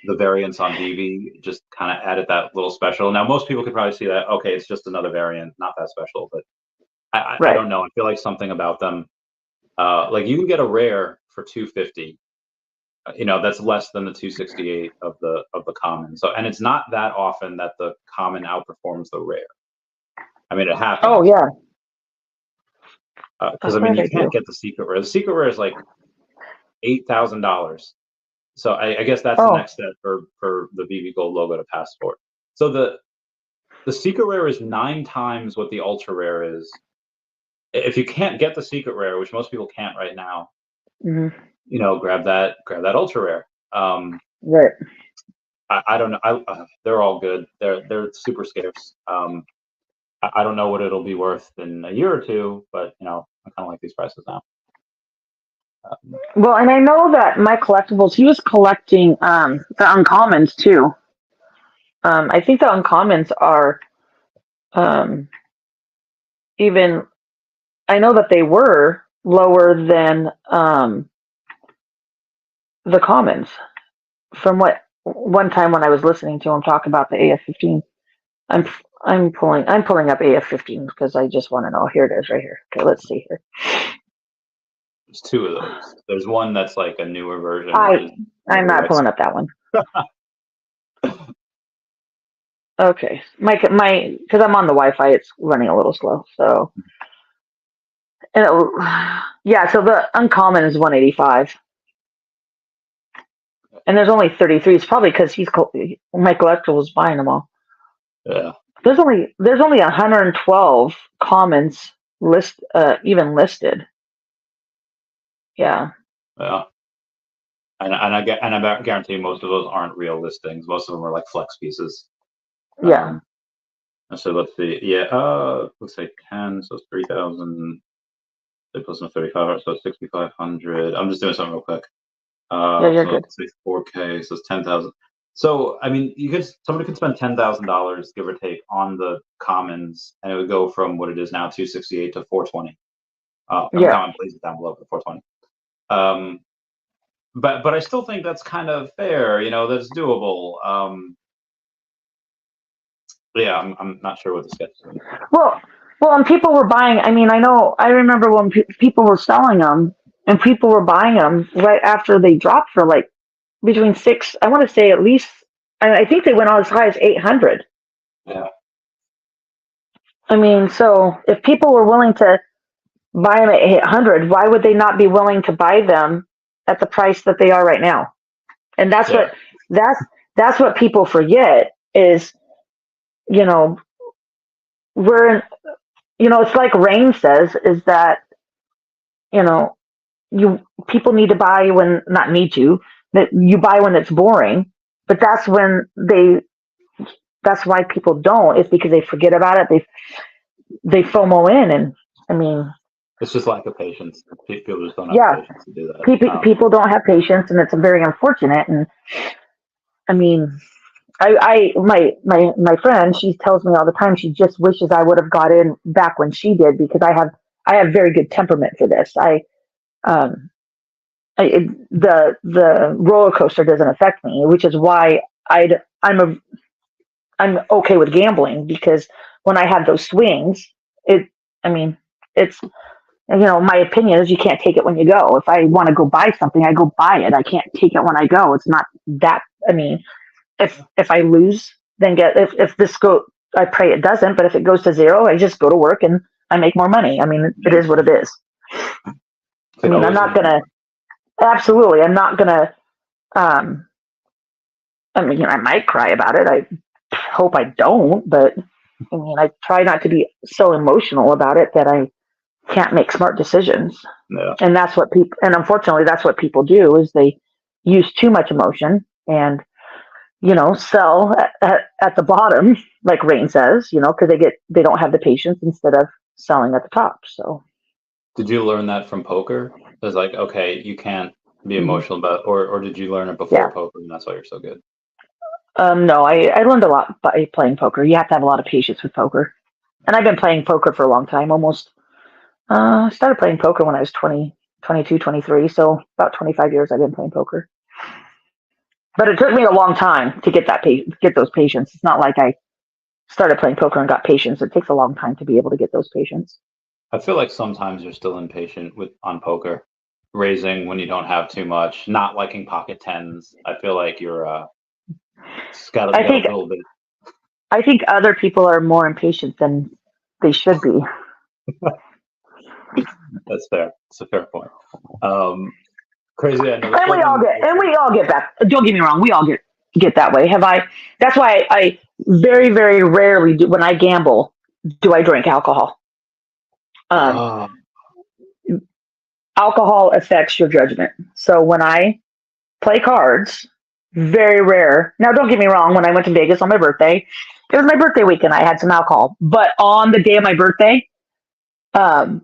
variants on Veve just kind of added that little special. Now, most people could probably see that, okay, it's just another variant, not that special. But I don't know. I feel like something about them, like you can get a rare for $250. That's less than the 268 of the common. So, and it's not that often that the common outperforms the rare. I mean, it happens. Oh yeah. because I mean you can't get the secret rare. The secret rare is like $8,000. So I guess that's the next step for the Veve Gold logo to passport. So the secret rare is 9 times what the ultra rare is. If you can't get the secret rare, which most people can't right now, you know, grab that ultra rare. Right. I don't know. They're all good. They're super scarce. I don't know what it'll be worth in a year or two, but you know, I kind of like these prices now. Well, and I know that my collectibles, he was collecting the uncommons too. I think the uncommons are even. I know that they were lower than the commons. From what one time when I was listening to him talk about the AF-15, I'm pulling up AF-15 because I just want to know. Here it is, right here. Okay, let's see here. There's 2 of those. There's one that's like a newer version. I'm not pulling up that one. Okay, my because I'm on the Wi-Fi, it's running a little slow. So, and so the uncommon is 185, and there's only 33. It's probably because my collector was buying them all. Yeah. There's only 112 commons even listed. Yeah. Yeah. And I guarantee most of those aren't real listings. Most of them are like flex pieces. Yeah. So let's see. Yeah. Looks like 10. So it's 3,000. Plus 35. So it's 6,500. I'm just doing something real quick. Yeah, you're good. Let's say 4K. So it's 10,000. So I mean, somebody could spend $10,000 give or take on the commons, and it would go from what it is now 268 to 420. I'm counting places down below for 420. But I still think that's kind of fair. You know, that's doable. Yeah, I'm not sure what the skepticism is. Well, and people were buying. I mean, I remember when people were selling them, and people were buying them right after they dropped for like between 6. I want to say at least. I think they went as high as 800. Yeah. I mean, so if people were willing to buy them at 800, why would they not be willing to buy them at the price that they are right now? And that's what people forget is, you know, we're in, you know, it's like Rain says, is that, you know, people need to buy when, not need to, that you buy when it's boring, but that's why people don't, is because they forget about it. They FOMO in, and I mean, it's just lack of patience. People just don't have patience to do that. People don't have patience, and it's very unfortunate. And I mean, my friend, she tells me all the time she just wishes I would have got in back when she did, because I have very good temperament for this. The roller coaster doesn't affect me, which is why I'm okay with gambling, because when I have those swings, it's, you know, my opinion is you can't take it when you go. If I want to go buy something, I go buy it. I can't take it when I go. It's not that, I mean, if I lose, then if this I pray it doesn't, but if it goes to 0, I just go to work and I make more money. I mean, it is what it is. I mean, I'm not gonna, absolutely, I'm not gonna, I mean, you know, I might cry about it. I hope I don't, but I mean, I try not to be so emotional about it that I can't make smart decisions. Yeah. And that's what people, and unfortunately, that's what people do, is they use too much emotion and, you know, sell at the bottom, like Rain says, you know, because they don't have the patience, instead of selling at the top. So, did you learn that from poker? It's like, okay, you can't be emotional about, or did you learn it before poker, and that's why you're so good? No, I learned a lot by playing poker. You have to have a lot of patience with poker, and I've been playing poker for a long time. Almost, I started playing poker when I was 20, 22, 23. So about 25 years I've been playing poker. But it took me a long time to get get those patience. It's not like I started playing poker and got patience. It takes a long time to be able to get those patience. I feel like sometimes you're still impatient on poker, raising when you don't have too much, not liking pocket tens. I feel like you're got a little bit. I think other people are more impatient than they should be. That's fair. It's a fair point. Crazy. I know. And we all get back. Don't get me wrong. We all get that way. That's why I very, very rarely do, when I gamble, do I drink alcohol. Alcohol affects your judgment. So when I play cards, very rare. Now, don't get me wrong. When I went to Vegas on my birthday, it was my birthday weekend. I had some alcohol, but on the day of my birthday, I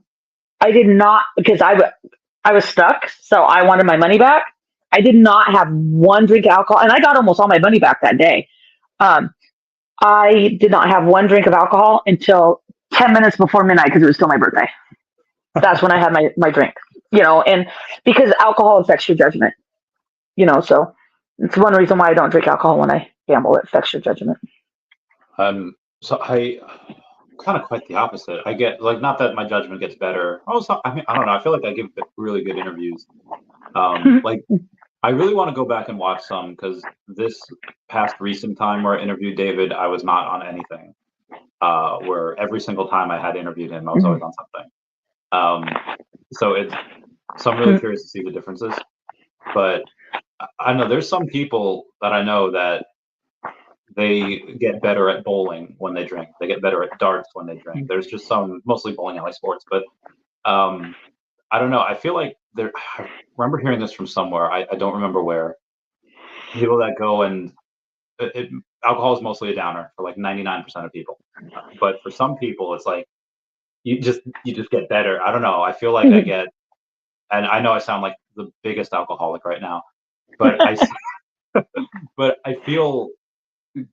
did not, because I was stuck, so I wanted my money back. I did not have one drink of alcohol, and I got almost all my money back that day. I did not have one drink of alcohol until 10 minutes before midnight because it was still my birthday. That's when I had my drink, and because alcohol affects your judgment, so it's one reason why I don't drink alcohol when I gamble. It affects your judgment. So I kind of quite the opposite. I get, like, not that my judgment gets better. Also, I don't know. I feel like I give really good interviews. Like, I really want to go back and watch some, because this past recent time where I interviewed David, I was not on anything. Where every single time I had interviewed him, I was always on something. So I'm really curious to see the differences. But I know there's some people that I know that they get better at bowling when they drink. They get better at darts when they drink. There's just some, mostly bowling, I like sports, but I don't know. I feel like I remember hearing this from somewhere. I don't remember where. People that go and alcohol is mostly a downer for like 99% of people, but for some people, it's like you just get better. I don't know. I feel like I get, and I know I sound like the biggest alcoholic right now, but but I feel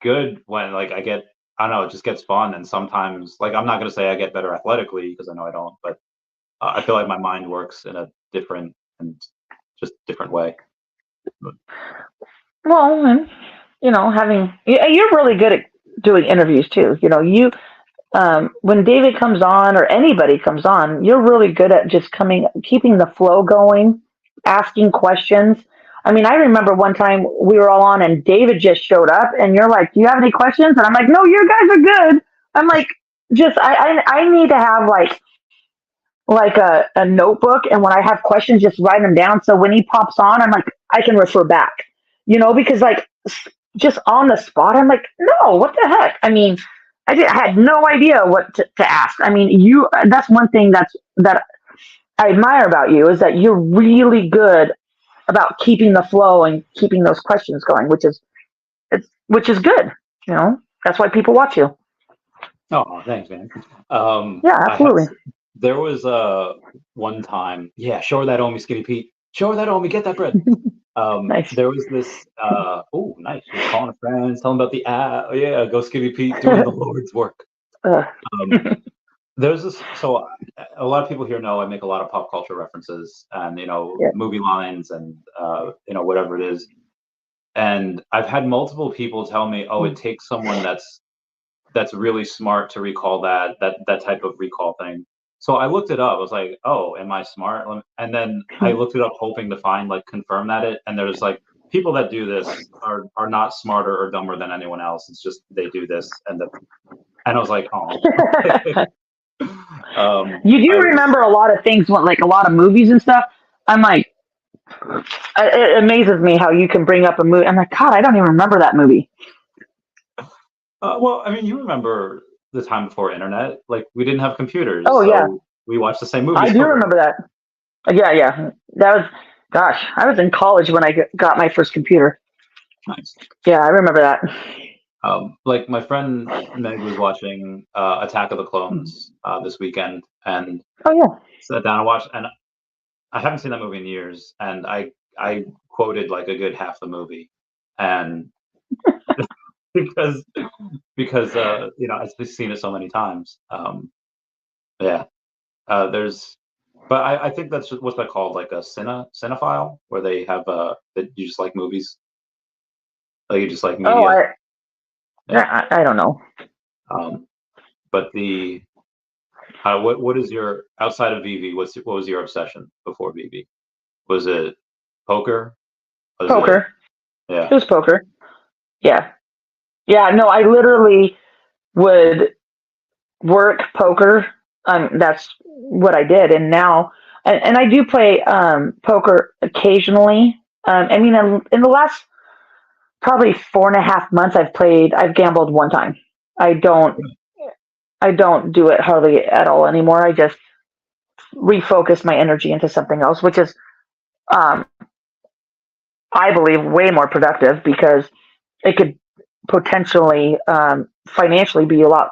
good when, like, I don't know, it just gets fun. And sometimes, like, I'm not going to say I get better athletically, because I know I don't, but I feel like my mind works in a different way. Well, and you're really good at doing interviews too. When David comes on or anybody comes on, you're really good at just keeping the flow going, asking questions. I mean, I remember one time we were all on and David just showed up and you're like, "Do you have any questions?" And I'm like, "No, you guys are good." I'm like, I need to have like a notebook, and when I have questions, just write them down. So when he pops on, I'm like, I can refer back, because like just on the spot, I'm like, no, what the heck? I mean, I had no idea what to ask. I mean, that's one thing that I admire about you, is that you're really good about keeping the flow and keeping those questions going, which is good. That's why people watch you. Oh, thanks, man. Yeah, absolutely. There was one time, show her that OMI, Skinny Pete. Show her that OMI, get that bread. Nice. There was this, nice. You're calling a friend, telling about the app. Oh, yeah, go Skinny Pete, doing the Lord's work. There's this, so a lot of people here know I make a lot of pop culture references and, movie lines and, whatever it is. And I've had multiple people tell me, oh, it takes someone that's really smart to recall that type of recall thing. So I looked it up. I was like, oh, am I smart? And then I looked it up hoping to find, like, confirm that and there's like people that do this are not smarter or dumber than anyone else. It's just they do this and I was like, oh. You do remember a lot of things, like a lot of movies and stuff. I'm like, it amazes me how you can bring up a movie. I'm like, God, I don't even remember that movie. Well, I mean, you remember the time before internet, like we didn't have computers. Oh, so yeah. We watched the same movies. I do remember that. Yeah. That was, gosh, I was in college when I got my first computer. Nice. Yeah, I remember that. Like my friend Meg was watching Attack of the Clones this weekend, and sat down and watched. And I haven't seen that movie in years, and I quoted like a good half the movie, and because I've seen it so many times. There's, but I think that's what's that called, like a cinephile, where they have that you just like movies, like you just like media. I don't know. But the what is your, outside of Veve? What was your obsession before Veve? Was it poker? Poker. Yeah. It was poker. Yeah. Yeah. No, I literally would work poker That's what I did. And now, and I do play poker occasionally. I mean, in the last probably 4.5 months, I've gambled one time. I don't, I don't do it hardly at all anymore. I just refocus my energy into something else, which is, um, I believe, way more productive because it could potentially financially be lot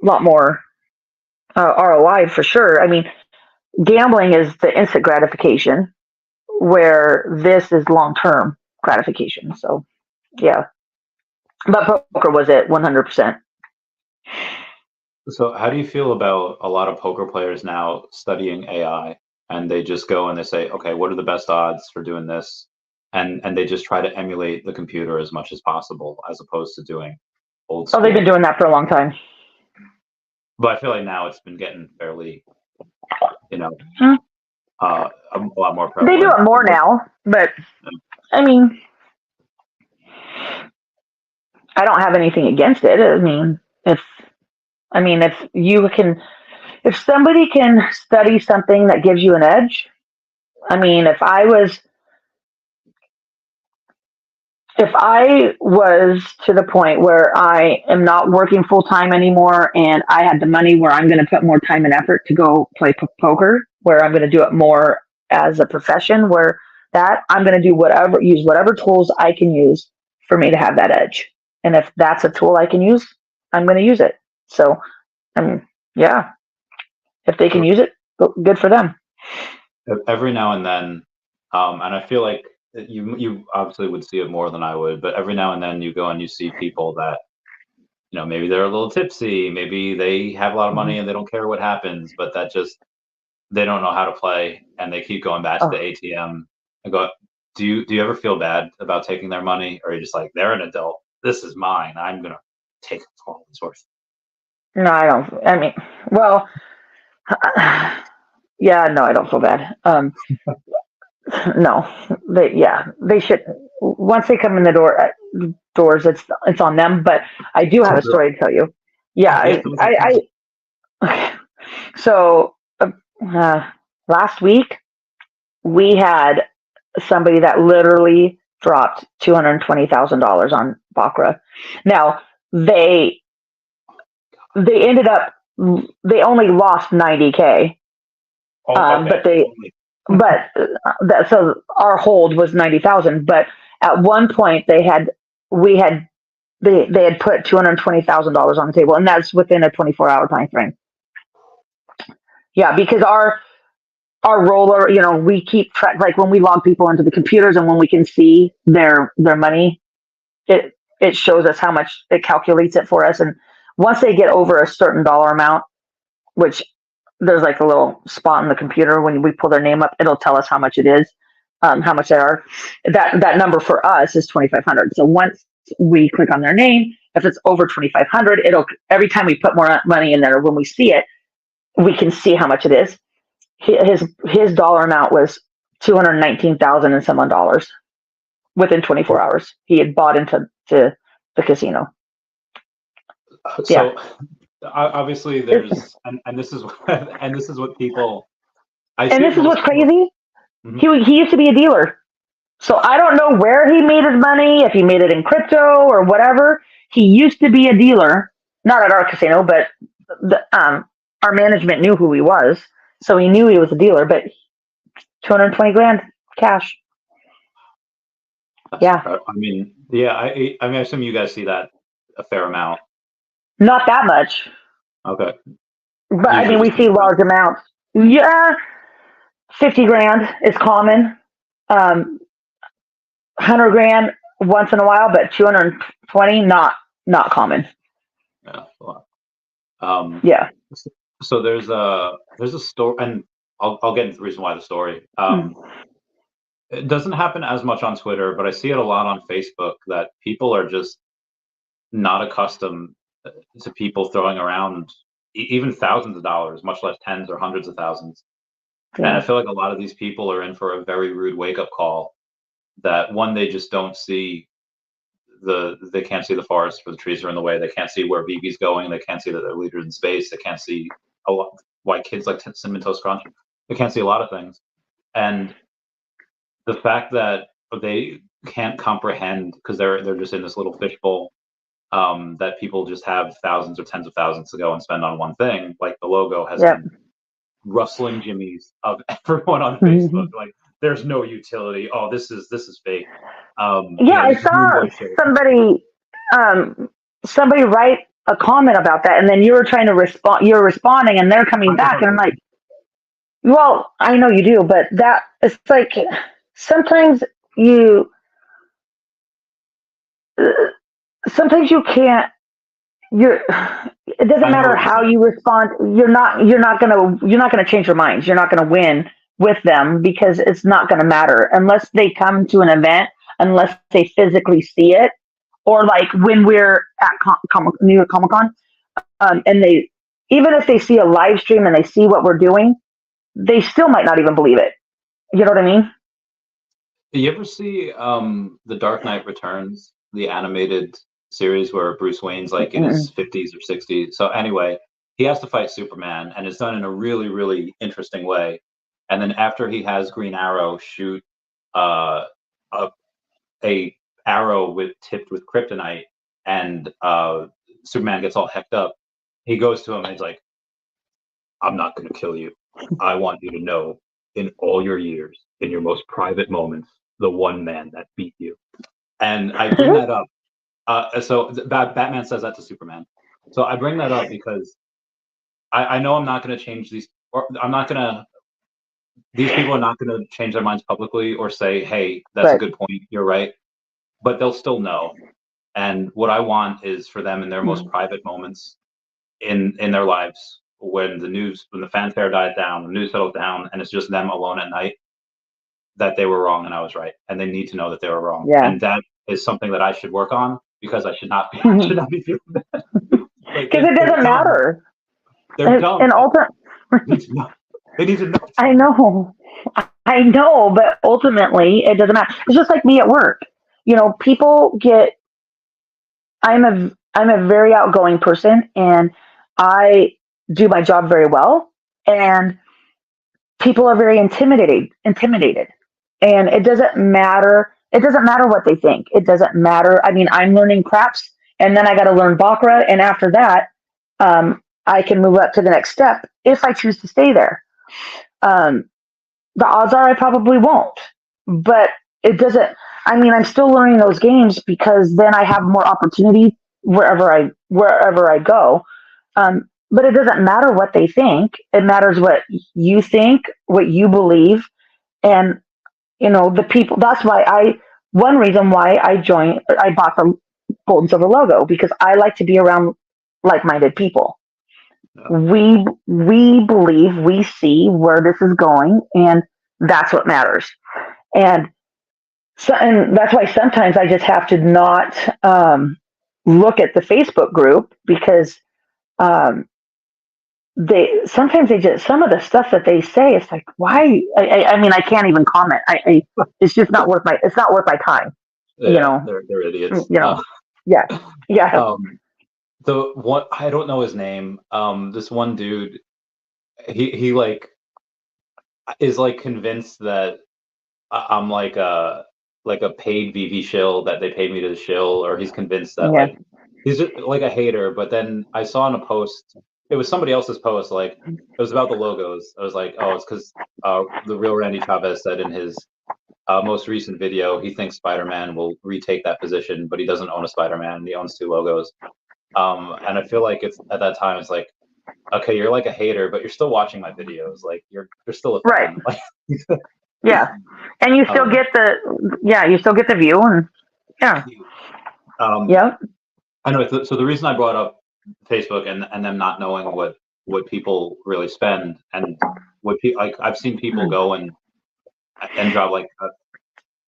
more ROI for sure. I mean, gambling is the instant gratification, where this is long term gratification. So, yeah, but poker was it 100%. So how do you feel about a lot of poker players now studying AI, and they just go and they say, okay, what are the best odds for doing this? And they just try to emulate the computer as much as possible as opposed to doing old Oh, they've been school. doing that for a long time. But I feel like now it's been getting fairly, you know, Hmm. a lot more They do prevalent. it more now, but I mean, I don't have anything against it. If you can, if somebody can study something that gives you an edge. I mean, if I was to the point where I am not working full time anymore and I had the money where I'm going to put more time and effort to go play poker, where I'm going to do it more as a profession, where that I'm going to use whatever tools I can use for me to have that edge. And if that's a tool I can use, I'm going to use it. So, yeah, if they can use it, good for them. Every now and then, and I feel like you obviously would see it more than I would, but every now and then you go and you see people that, maybe they're a little tipsy, maybe they have a lot of money and they don't care what happens, but that just they don't know how to play and they keep going back to the Oh, ATM and go. Do you ever feel bad about taking their money, or are you just like, they're an adult, this is mine, I'm gonna take all it's worth? no, I don't. I mean, well, yeah, no, I don't feel bad. No, they should. Once they come in the doors, it's on them. But I do have a story to tell you. Yeah, Yeah, so last week we had somebody that literally dropped $220,000 on Baccarat. Now they ended up they only lost 90K, okay. but so our hold was 90,000. But at one point they had put $220,000 on the table, and that's within a 24-hour time frame. Yeah, because our roller, we keep track, like when we log people into the computers and when we can see their money, it shows us how much, it calculates it for us. And once they get over a certain dollar amount, which there's like a little spot in the computer when we pull their name up, it'll tell us how much it is, how much they are. That number for us is 2,500. So once we click on their name, if it's over 2,500, it'll, every time we put more money in there, when we see it, we can see how much it is. His dollar amount was 219,000 and some odd dollars within 24 hours. He had bought into the casino. So obviously there's, and this is and this is what people I see. And this is what's crazy. Mm-hmm. He used to be a dealer. So I don't know where he made his money, if he made it in crypto or whatever. He used to be a dealer, not at our casino, but our management knew who he was. So he knew he was a dealer, but 220 grand cash. Yeah. I mean, yeah, I mean, I assume you guys see that a fair amount. Not that much. Okay. But I mean, we see large amounts. Yeah. 50 grand is common. 100 grand once in a while, but 220, not common. Yeah. Well, yeah. So there's a story, and I'll get into the reason why the story. It doesn't happen as much on Twitter, but I see it a lot on Facebook that people are just not accustomed to people throwing around even thousands of dollars, much less tens or hundreds of thousands. Yeah. And I feel like a lot of these people are in for a very rude wake up call, that one, they just don't see they can't see the forest for the trees are in the way. They can't see where Vivi's going. They can't see that they're leaders in space. They can't see a lot why kids like Cinnamon Toast Crunch. They can't see a lot of things. And the fact that they can't comprehend because they're just in this little fishbowl that people just have thousands or tens of thousands to go and spend on one thing. Like the logo has been rustling jimmies of everyone on Facebook. Like there's no utility. Oh, this is fake. I saw somebody write a comment about that, and then you were trying to respond. You're responding, and they're coming back, and I'm like, well, I know you do, but that it's like sometimes you can't. It doesn't matter how you respond. You're not gonna change their minds. You're not gonna win with them because it's not gonna matter unless they come to an event, unless they physically see it, or like when we're at New York Comic Con, and they even if they see a live stream and they see what we're doing, they still might not even believe it. You know what I mean? You ever see The Dark Knight Returns, the animated series where Bruce Wayne's like in his 50s or 60s? So anyway, he has to fight Superman, and it's done in a really, really interesting way. And then after he has Green Arrow shoot a arrow tipped with kryptonite, and Superman gets all hecked up, he goes to him and he's like, "I'm not going to kill you. I want you to know, in all your years, in your most private moments, the one man that beat you." And I bring that up. So Batman says that to Superman. So I bring that up because I know I'm not going to change these, or these people are not going to change their minds publicly or say, "Hey, that's a good point. You're right." But they'll still know. And what I want is for them in their most private moments in their lives, when the fanfare dies down, the news settles down, and it's just them alone at night, that they were wrong and I was right, and they need to know that they were wrong. Yeah. And that is something that I should work on because I should not be doing that. Because it doesn't matter. They're dumb. And ultimately, they need to know. I know, but ultimately it doesn't matter. It's just like me at work. You know, people get. I'm a very outgoing person, and I do my job very well, and people are very intimidated, and it doesn't matter what they think. It doesn't matter. I mean, I'm learning craps, and then I got to learn Baccarat, and after that, I can move up to the next step if I choose to stay there. The odds are I probably won't, but it doesn't. I mean, I'm still learning those games because then I have more opportunity wherever I go. But it doesn't matter what they think. It matters what you think, what you believe, and the people. That's why one reason why I bought the gold and silver logo, because I like to be around like-minded people. We believe, we see where this is going, and that's what matters. And that's why sometimes I just have to not look at the Facebook group, because some of the stuff that they say, it's like, why? I mean, I can't even comment. It's just not worth my time. Yeah, they're idiots. Yeah. The one, I don't know his name. This one dude, he like is like convinced that I'm like a paid Veve shill, that they paid me to shill, or he's convinced that like he's just like a hater. But then I saw in a post, it was somebody else's post, like it was about the logos. I was like, oh, it's because the real Randy Chavez said in his most recent video he thinks Spider-Man will retake that position, but he doesn't own a Spider-Man. He owns 2 logos. And I feel like it's at that time it's like, okay, you're like a hater, but you're still watching my videos. Like you're still a fan. Right. Yeah, and you still get the view, and I know. So the reason I brought up Facebook and them not knowing what people really spend, and what like I've seen people go and drop like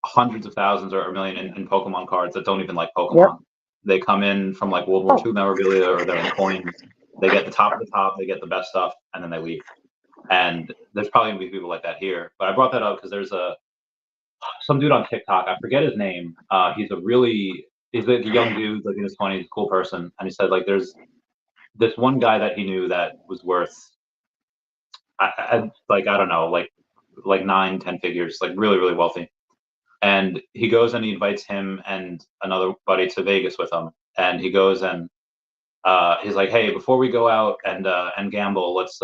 hundreds of thousands or a million in Pokemon cards that don't even like Pokemon. Yep. They come in from like World War II memorabilia, or they're in coins. They get the top of the top, they get the best stuff, and then they leave. And there's probably gonna be people like that here. But I brought that up because there's some dude on TikTok, I forget his name. He's a really he's like a young dude, like in his 20s, cool person, and he said like there's this one guy that he knew that was worth, like I don't know, like 9, 10 figures, like really really wealthy, and he goes and he invites him and another buddy to Vegas with him, and he goes and he's like, hey, before we go out and gamble, let's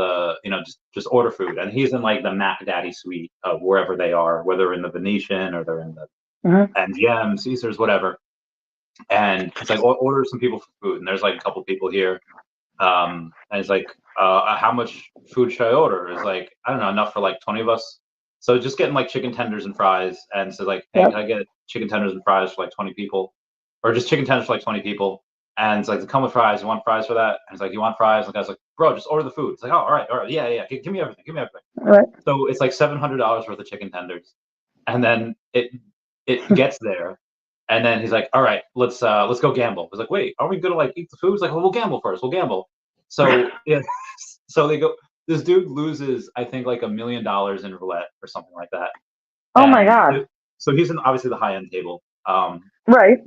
just order food. And he's in like the Mac Daddy suite of wherever they are, whether in the Venetian or they're in the MGM, Caesars, whatever. And it's like order some people for food. And there's like a couple people here. And it's like, how much food should I order? It's like, I don't know, enough for like 20 of us. So just getting like chicken tenders and fries. And so like, hey, can I get chicken tenders and fries for like 20 people? Or just chicken tenders for like 20 people. And it's like, they come with fries. You want fries for that? And it's like, you want fries? And the guy's like, bro, just order the food. It's like, oh, all right, yeah. Give me everything. All right. So it's like $700 worth of chicken tenders. And then it gets there. And then he's like, all right, let's go gamble. It's like, wait, are we gonna like eat the food? It's like, well, we'll gamble first. We'll gamble. So yeah, so they go. This dude loses, I think, like $1 million in roulette or something like that. Oh my god! So he's in obviously the high end table. Right.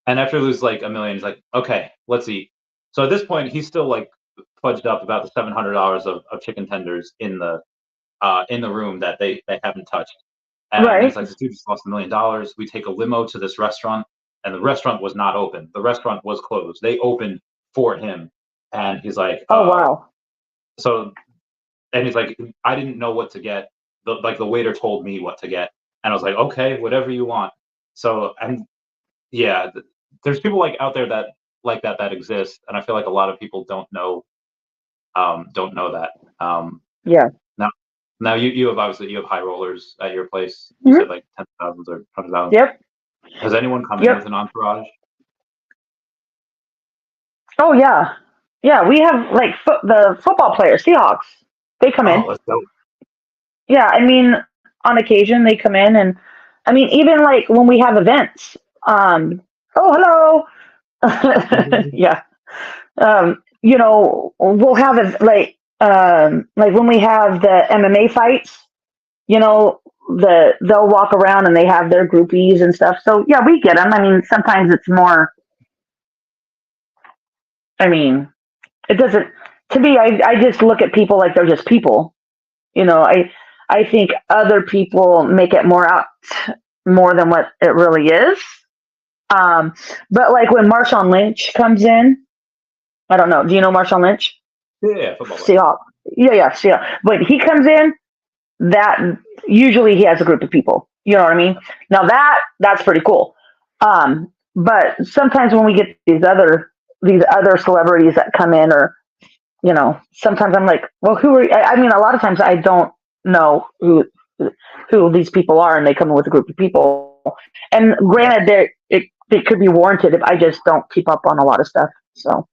And after he loses like $1 million, he's like, okay, let's eat. So at this point, he's still like fudged up about the $700 of chicken tenders in the room that they haven't touched. And he's like, this dude just lost $1 million. We take a limo to this restaurant, and the restaurant was not open. The restaurant was closed. They opened for him, and he's like, oh wow. So, and he's like, I didn't know what to get. The waiter told me what to get, and I was like, okay, whatever you want. So, and yeah, there's people like out there that like that exist, and I feel like a lot of people don't know that. Yeah. Now you have obviously high rollers at your place. You said like 10,000s or 100,000. Yep. Has anyone come in with an entourage? Oh yeah, yeah. We have like the football players, Seahawks. They come in. Let's go. Yeah, I mean, on occasion they come in, and I mean, even like when we have events. Oh, hello. Yeah. You know, we'll have like when we have the MMA fights, you know, they'll walk around and they have their groupies and stuff. So yeah, we get them. I mean, sometimes it's more. I mean, it doesn't. To me, I just look at people like they're just people. You know, I think other people make it more than what it really is. But like when Marshawn Lynch comes in, I don't know. Do you know Marshawn Lynch? Yeah, football. Seahawks. Yeah. But he comes in, that usually he has a group of people. You know what I mean? Now that's pretty cool. But sometimes when we get these other celebrities that come in, or you know, sometimes I'm like, well, who are? I mean, a lot of times I don't know who these people are, and they come in with a group of people. And granted, it could be warranted if I just don't keep up on a lot of stuff. So.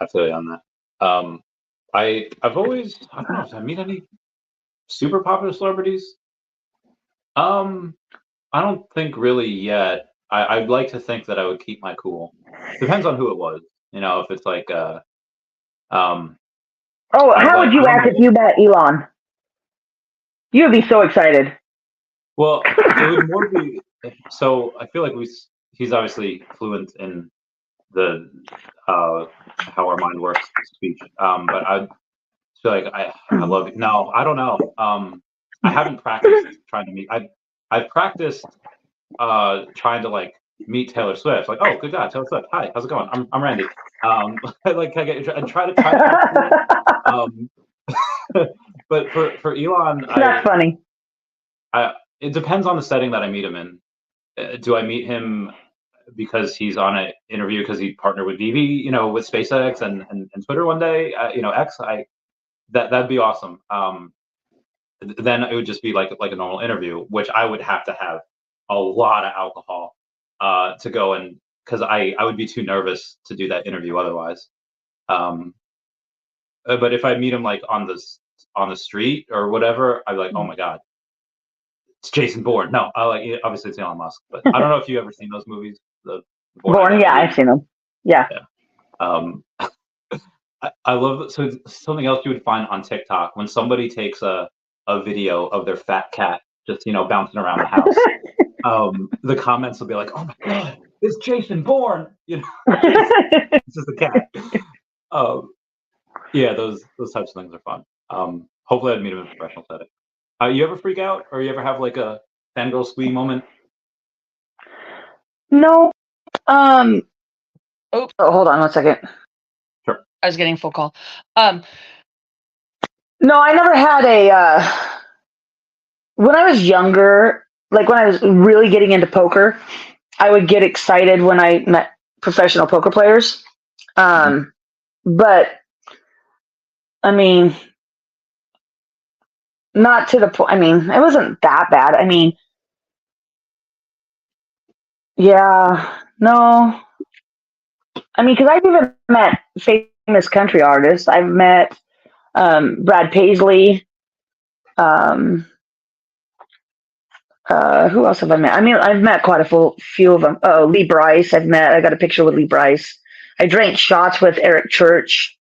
I feel you on that. I've always, I don't know if I meet any super popular celebrities. I don't think really yet. I'd like to think that I would keep my cool. Depends on who it was. You know, if it's like Oh, how would you act if you met Elon? You would be so excited. Well, it would more be. So I feel like he's obviously fluent in the how our mind works speech. But I feel like I love it. No, I don't know. I haven't practiced trying to meet. I've practiced trying to like meet Taylor Swift. Like, oh, good God, Taylor Swift. Hi, how's it going? I'm Randy. Like, and try to. But for Elon, that's funny. It depends on the setting that I meet him in. Do I meet him because he's on an interview because he partnered with Veve, you know, with SpaceX and Twitter one day, you know, X? That'd be awesome. Then it would just be like a normal interview, which I would have to have a lot of alcohol to go, and because I would be too nervous to do that interview otherwise. But if I meet him like on the street or whatever, I'd be like, oh my God, it's Jason Bourne. No, obviously it's Elon Musk, but I don't know if you've ever seen those movies. The Bourne, yeah, I've seen them. Yeah. I love so something else you would find on TikTok when somebody takes a video of their fat cat just, you know, bouncing around the house. the comments will be like, "Oh my god, it's Jason Bourne!" This is the cat. Yeah, those types of things are fun. Hopefully, I'd meet him in a professional setting. You ever freak out, or you ever have like a fangirl squee moment? No. Oops. Oh, hold on 1 second. Sure. I was getting a phone call. No, I never had a. When I was younger, like when I was really getting into poker, I would get excited when I met professional poker players. But I mean, not to the point. I mean, it wasn't that bad. I mean, yeah, no. I mean, because I've even met famous country artists. I've met Brad Paisley. Who else have I met? I mean, I've met quite a few of them. Oh, Lee Bryce. I got a picture with Lee Bryce. I drank shots with Eric Church.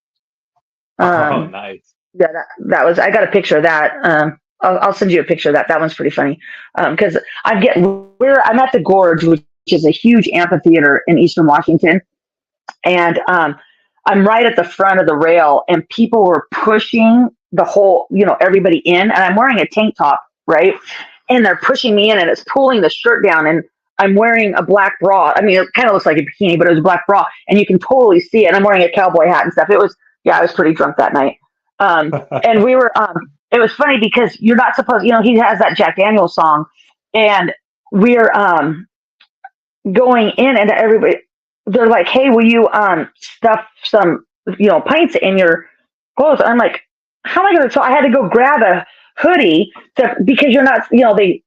Oh, nice. Yeah, that was. I got a picture of that. I'll send you a picture of that. That one's pretty funny. Because I'm at the Gorge, which is a huge amphitheater in Eastern Washington, and I'm right at the front of the rail, and people were pushing the whole, everybody in, and I'm wearing a tank top, right? And they're pushing me in, and it's pulling the shirt down, and I'm wearing a black bra. I mean, it kind of looks like a bikini, but it was a black bra, and you can totally see it. And I'm wearing a cowboy hat and stuff. I was pretty drunk that night. And we were, it was funny because you're not supposed, he has that Jack Daniels song, and we're going in, and everybody, they're like, "Hey, will you stuff some, pints in your clothes?" I'm like, "How am I going to?" So I had to go grab a hoodie because you're not, they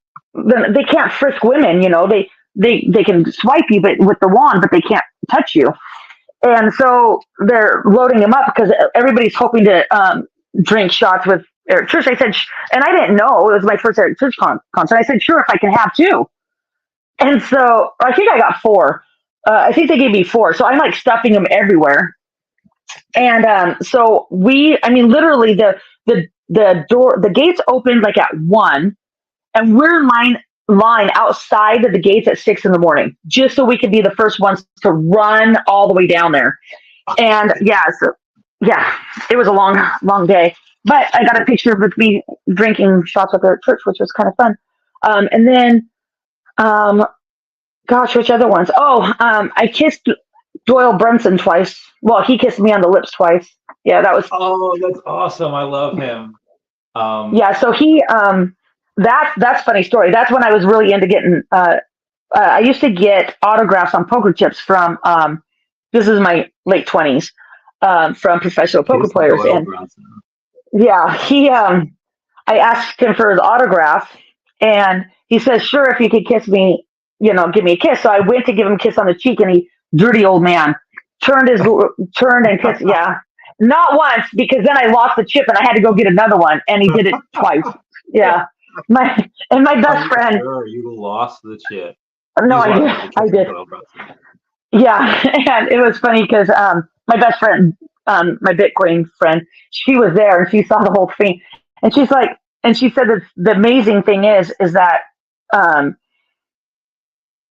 can't frisk women, they can swipe you but with the wand, but they can't touch you. And so they're loading him up because everybody's hoping to drink shots with Eric Church. I said, and I didn't know it was my first Eric Church concert. I said, "Sure, if I can have two." And so I think I got four. I think they gave me four. So I'm like stuffing them everywhere. And so literally the door, the gates opened like at 1, and we're in line outside of the gates at 6 a.m, just so we could be the first ones to run all the way down there. And it was a long day, but I got a picture of me drinking shots with Eric Church, which was kind of fun. And then, which other ones? I kissed Doyle Brunson twice. Well, he kissed me on the lips twice. Yeah, that was. Oh, that's awesome! I love him. So he. That's funny story. That's when I was really into getting. I used to get autographs on poker chips from. This is my late 20s. From professional poker players, and Brunson. Yeah, he. I asked him for his autograph, and he says, "Sure, if you could kiss me, give me a kiss." So I went to give him a kiss on the cheek, and he, dirty old man, turned and kissed. Yeah, not once, because then I lost the chip and I had to go get another one, and he did it twice. Yeah, my best friend. Sure, you lost the chip. No, I did. Yeah, and it was funny because my best friend, my Bitcoin friend, she was there and she saw the whole thing, and she's like, and she said that the amazing thing is that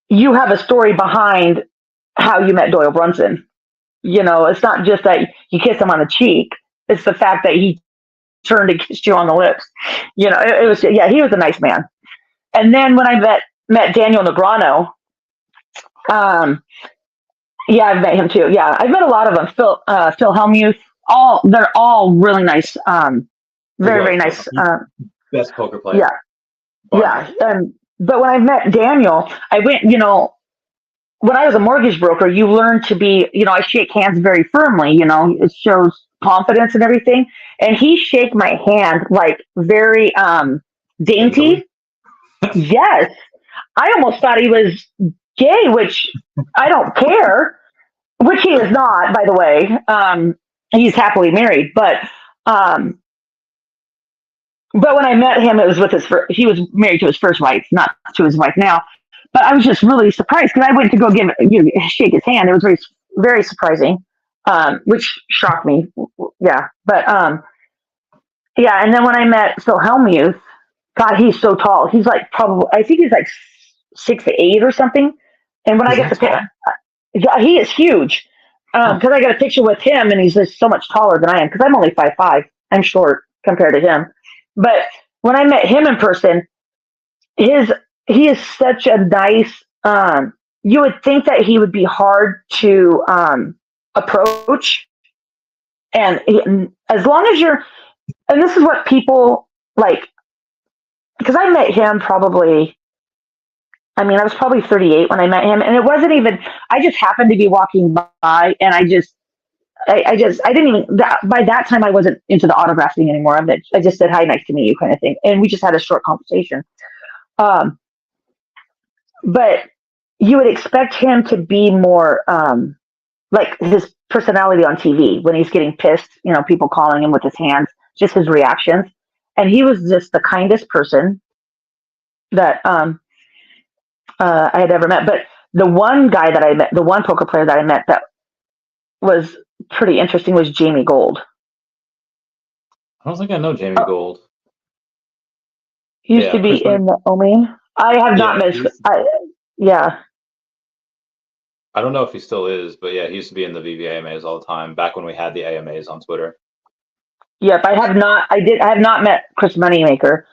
you have a story behind how you met Doyle Brunson. It's not just that you kiss him on the cheek; it's the fact that he turned and kissed you on the lips. It was, he was a nice man. And then when I met Daniel Negreanu, I've met him too. Yeah, I've met a lot of them. Phil Hellmuth. They're all really nice. Very nice. Best poker player. Yeah. But when I met Daniel, I went. When I was a mortgage broker, you learn to be. I shake hands very firmly. It shows confidence and everything. And he shake my hand like very dainty. Yes, I almost thought he was gay, which I don't care. Which he is not, by the way. He's happily married, but when I met him, it was with he was married to his first wife, not to his wife now. But I was just really surprised because I went to go shake his hand. It was very, very surprising, which shocked me. Yeah, but and then when I met Phil Hellmuth, God, he's so tall. He's like I think he's like 6'8" or something. And when I get the picture, yeah, he is huge. Because I got a picture with him, and he's just so much taller than I am. Because I'm only 5'5". I'm short compared to him. But when I met him in person, he is such a nice. You would think that he would be hard to approach, and as long as you're, and this is what people like. Because I met him probably. I mean, I was probably 38 when I met him, and it wasn't even. I just happened to be walking by, and I didn't even. By that time, I wasn't into the autograph thing anymore. I just said hi, nice to meet you, kind of thing, and we just had a short conversation. But you would expect him to be more like his personality on TV when he's getting pissed. People calling him with his hands, just his reactions, and he was just the kindest person that I had ever met. But the one guy that I met, the one poker player that I met that was pretty interesting was Jamie Gold. I don't think I know Jamie Gold. He used to be in the OMI. I have not met. Yeah. I don't know if he still is, but yeah, he used to be in the Veve AMAs all the time back when we had the AMAs on Twitter. Yep, I have not. I have not met Chris Moneymaker.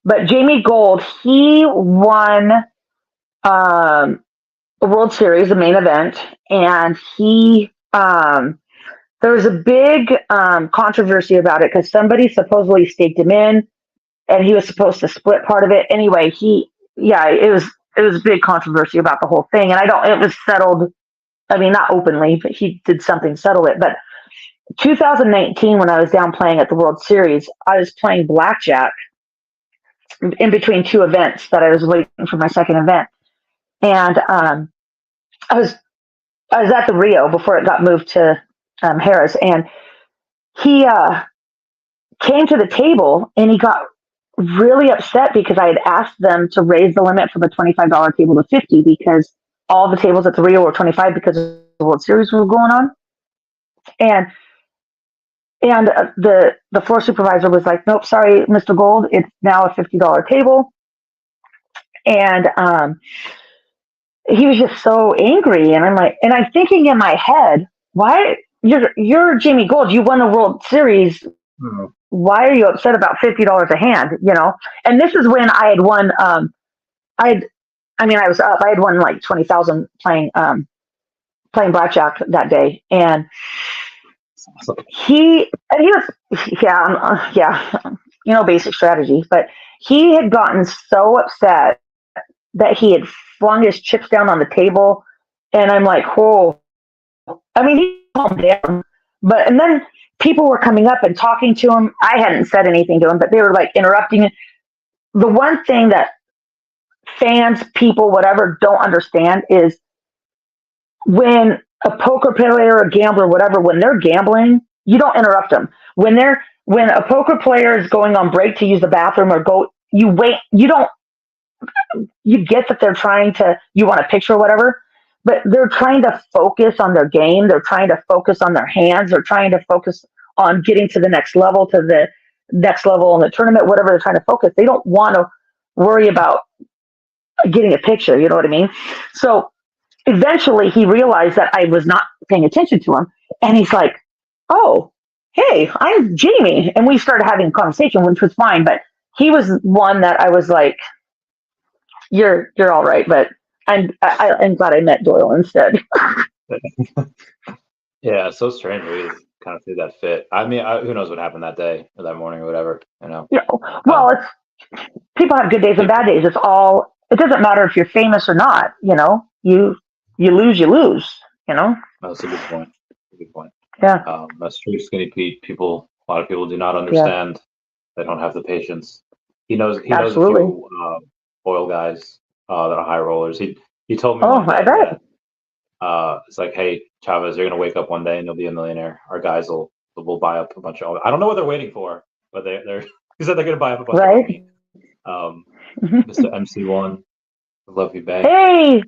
But Jamie Gold, he won a World Series, the main event, and there was a big controversy about it because somebody supposedly staked him in, and he was supposed to split part of it. Anyway, it was a big controversy about the whole thing, and it was settled. I mean, not openly, but he did something to settle it. But 2019, when I was down playing at the World Series, I was playing blackjack in between two events that I was waiting for my second event. And I was at the Rio before it got moved to Harris, and he came to the table and he got really upset because I had asked them to raise the limit from a $25 table to $50 because all the tables at the Rio were $25 because the World Series was going on. And the floor supervisor was like, "Nope, sorry, Mr. Gold, it's now a $50 table." And he was just so angry, and I'm thinking in my head, why you're Jamie Gold, you won the World Series. Mm-hmm. Why are you upset about $50 a hand? And this is when I had won. I was up. I had won like 20,000 playing blackjack that day, and he was basic strategy, but he had gotten so upset that he had flung his chips down on the table, and I'm like, whoa. I mean, he calmed down, and then people were coming up and talking to him. I hadn't said anything to him, but they were like interrupting. The one thing that fans, people, whatever, don't understand is when a poker player, a gambler, whatever, when they're gambling, you don't interrupt them. When a poker player is going on break to use the bathroom or you wait. You get that they're trying to, you want a picture or whatever, but they're trying to focus on their game. They're trying to focus on their hands. They're trying to focus on getting to the next level in the tournament, whatever they're trying to focus. They don't want to worry about getting a picture. You know what I mean? So eventually he realized that I was not paying attention to him, and he's like, "Oh, hey, I'm Jamie." And we started having a conversation, which was fine, but he was one that I was like, you're all right, but I'm glad I met Doyle instead. Yeah, it's so strange. We kind of threw that fit. I mean, who knows what happened that day or that morning or whatever, Well, it's people have good days and bad days. It doesn't matter if you're famous or not. You lose, you lose. That's a good point. Yeah. That's true. Skinny Pete. A lot of people do not understand. Yeah. They don't have the patience. He knows a few oil guys that are high rollers. He told me. Oh, I bet. It's like, hey, Chavez, you're gonna wake up one day and you'll be a millionaire. Our guys will buy up a bunch of. I don't know what they're waiting for, but they're. He said they're gonna buy up a bunch of money. Mr. MC1, love you, babe. Hey,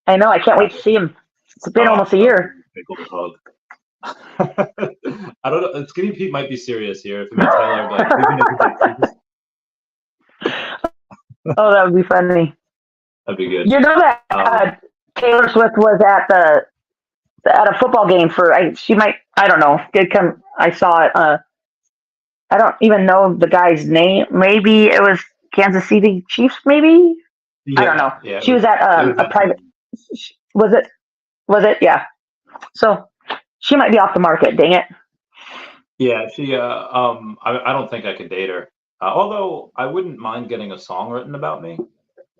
I know. I can't wait to see him. It's been almost a year. Big old hug. I don't know. Skinny Pete might be serious here. If you met Taylor, but oh, that would be funny. That'd be good. You know that Taylor Swift was at a football game for she might I don't know did come I saw it I don't even know the guy's name, maybe it was Kansas City Chiefs, maybe I don't know. Yeah. She was at a private, was it yeah, so she might be off the market, dang it. Yeah, she. I don't think I could date her. Although I wouldn't mind getting a song written about me.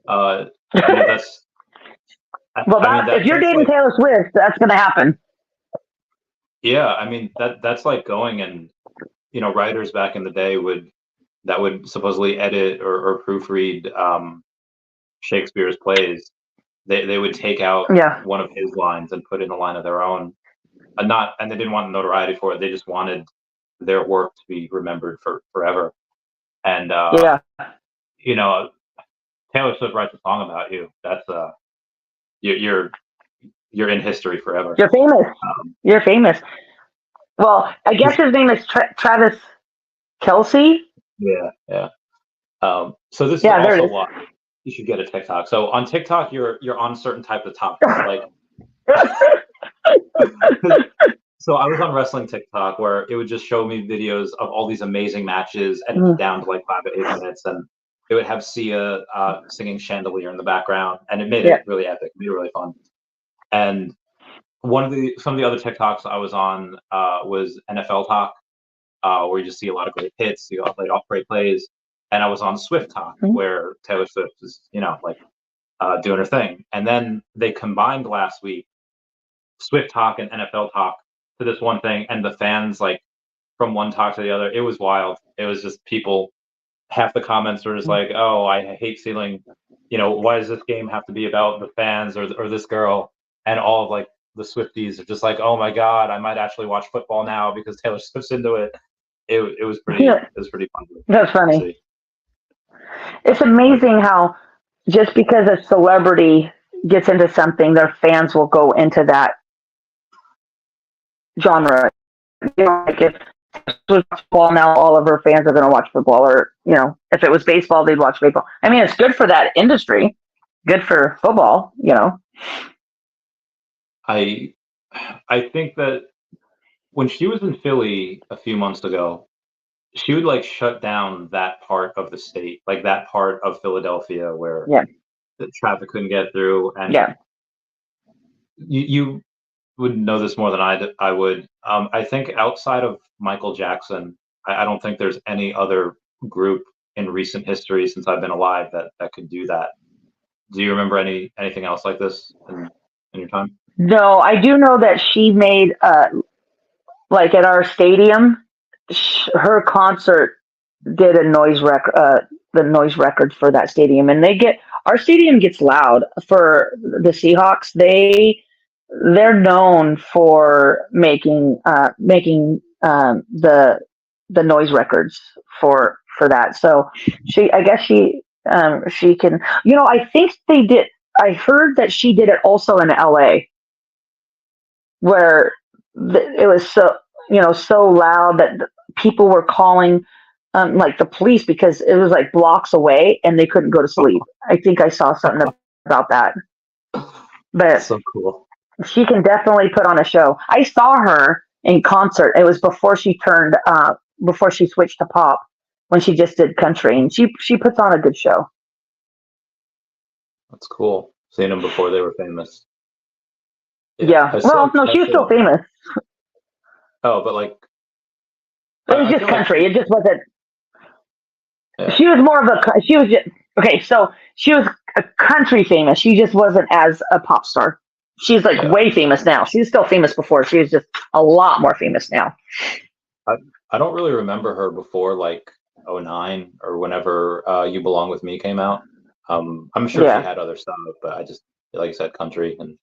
That's. Well, if you're dating like, Taylor Swift, that's going to happen. Yeah, I mean that's like going and writers back in the day would supposedly edit or proofread Shakespeare's plays. They would take out one of his lines and put in a line of their own, and they didn't want notoriety for it. They just wanted their work to be remembered forever. And Taylor Swift writes a song about you. That's you're in history forever. You're famous. You're famous. Well, I guess his name is Travis Kelce. Yeah. So this is also why you should get a TikTok. So on TikTok, you're on certain types of topics, like. So I was on wrestling TikTok where it would just show me videos of all these amazing matches and down to like 5 to 8 minutes, and it would have Sia singing Chandelier in the background, and it made it really epic, made it really fun. And some of the other TikToks I was on was NFL Talk, where you just see a lot of great hits, you got great plays, and I was on Swift Talk, where Taylor Swift is doing her thing, and then they combined last week Swift Talk and NFL Talk to this one thing, and the fans, like, from one talk to the other, it was wild. It was just people, half the comments were just like, oh, I hate feeling, why does this game have to be about the fans or this girl? And all of like the Swifties are just like, oh my God, I might actually watch football now because Taylor Swift's into it. It was pretty fun. That's funny. It's amazing how just because a celebrity gets into something, their fans will go into that genre. Like if it was football, now all of her fans are going to watch football, or if it was baseball, they'd watch baseball. I mean, it's good for that industry, good for football. I think that when she was in Philly a few months ago, she would like shut down that part of the state, like that part of Philadelphia where the traffic couldn't get through, and you would know this more than I would. I think outside of Michael Jackson, I don't think there's any other group in recent history since I've been alive that could do that. Do you remember anything else like this in your time? No, I do know that she made like at our stadium, her concert did a noise the noise record for that stadium, and our stadium gets loud for the Seahawks. They're known for making the noise records for that. So I guess she can. I think they did. I heard that she did it also in LA, where it was so loud that people were calling like the police because it was like blocks away and they couldn't go to sleep. I think I saw something about that. But that's so cool. She can definitely put on a show. I saw her in concert. It was before she switched to pop, when she just did country, and she puts on a good show. That's cool. Seeing them before they were famous. Yeah. Well, no, she was still famous. Oh, but like it was just country. It just wasn't. Yeah. She was more of a. She was just okay. So she was a country famous. She just wasn't as a pop star. She's like way famous now. She was still famous before. She was just a lot more famous now. I don't really remember her before like 2009 or whenever You Belong With Me came out. I'm sure she had other stuff, but I just, like you said, country and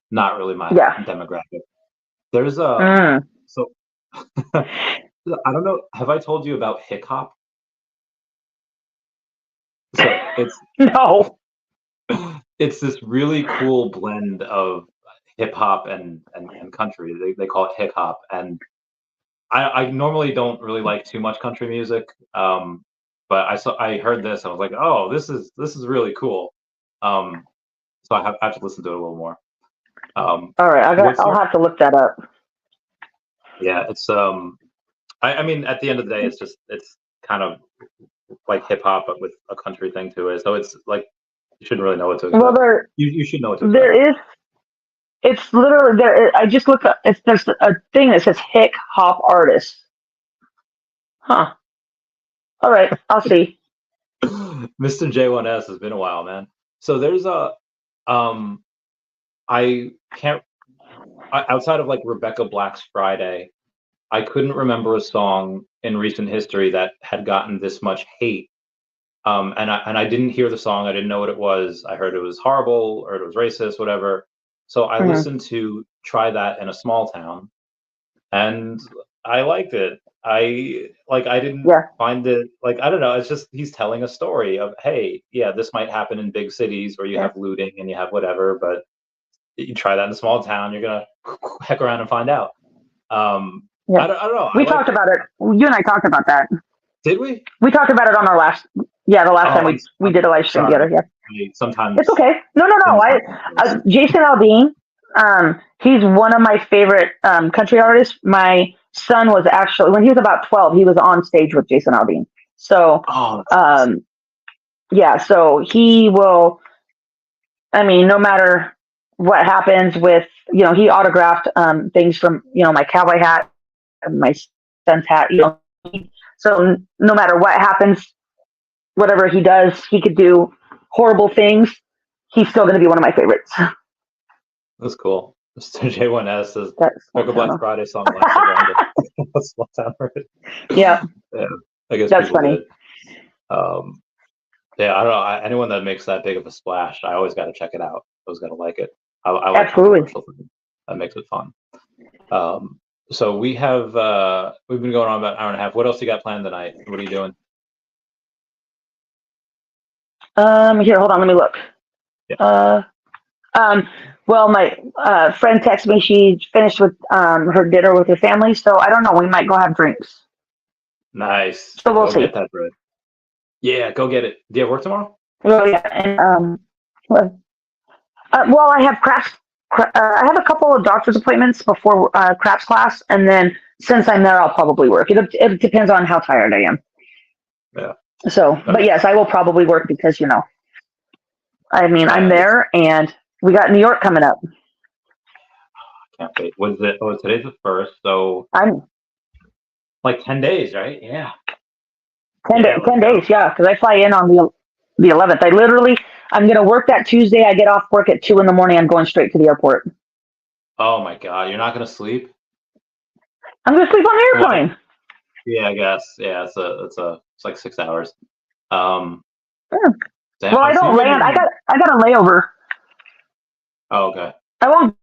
not really my demographic. There's so I don't know. Have I told you about hip hop? So it's no. It's this really cool blend of hip hop and country. They call it hip hop, and I normally don't really like too much country music, but I heard this. I was like, oh, this is really cool. so I have to listen to it a little more. All right, I'll have to look that up. Yeah, it's I mean, at the end of the day, it's kind of like hip hop, but with a country thing to it. So it's like you shouldn't really know what to expect. Well, you should know what to expect. There is. It's literally there. I just looked up. There's a thing that says hip hop artist. Huh. All right, I'll see. Mr. J1S has been a while, man. So there's I can't outside of like Rebecca Black's Friday, I couldn't remember a song in recent history that had gotten this much hate. And I didn't hear the song. I didn't know what it was. I heard it was horrible or it was racist, whatever. So I listened to Try That in a Small Town, and I liked it. I didn't find it like, I don't know. It's just he's telling a story of, hey, yeah, this might happen in big cities where you have looting and you have whatever, but you try that in a small town, you're gonna heck around and find out. I don't know. We talked about it. You and I talked about that. Did we? We talked about it on our last. Yeah, the last time we did a live stream together. Yeah. Sometimes it's okay. No. Jason Aldean. He's one of my favorite country artists. My son was actually, when he was about 12, he was on stage with Jason Aldean. So, so he will. I mean, no matter what happens with, he autographed things from, my cowboy hat, my son's hat, So no matter what happens, whatever he does, he could do horrible things. He's still going to be one of my favorites. That's cool. Mr. J1S says, "Like a Black Friday song." Small town. Yeah. I guess that's funny. Yeah, I don't know. Anyone that makes that big of a splash, I always got to check it out. I always got to like it. I like absolutely. That makes it fun. So we've been going on about an hour and a half. What else you got planned tonight? What are you doing? Here, hold on, let me look. Yeah. Well, my friend texted me. She finished with her dinner with her family, so I don't know. We might go have drinks. Nice. So we'll see. Get that bread. Yeah, go get it. Do you have work tomorrow? Well, yeah, and I have crafts. I have a couple of doctor's appointments before crafts class, and then since I'm there, I'll probably work. It depends on how tired I am. Yeah. So, but yes, I will probably work because I mean, I'm there, and we got New York coming up. Can't wait. What is it? Oh, today's the 1st, so I'm like 10 days, right? Yeah. 10 days, yeah, because I fly in on the 11th. I'm going to work that Tuesday. I get off work at 2 a.m. I'm going straight to the airport. Oh my God, you're not going to sleep? I'm going to sleep on the airplane. Well, yeah, I guess. Yeah, it's like 6 hours. Well, I don't land. I got a layover. Oh, okay. I won't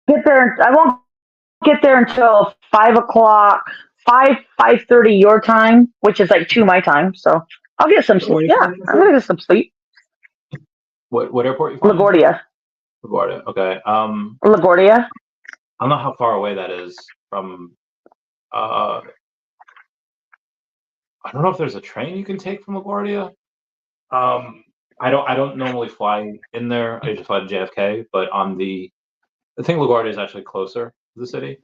get there until 5 o'clock, 5:30 your time, which is like 2 my time. So I'll get some sleep. Yeah, I'm gonna get some sleep. What airport you from? LaGuardia. LaGuardia. Okay. LaGuardia. I don't know how far away that is from. I don't know if there's a train you can take from LaGuardia. I don't normally fly in there. I just fly to JFK, but I think LaGuardia is actually closer to the city.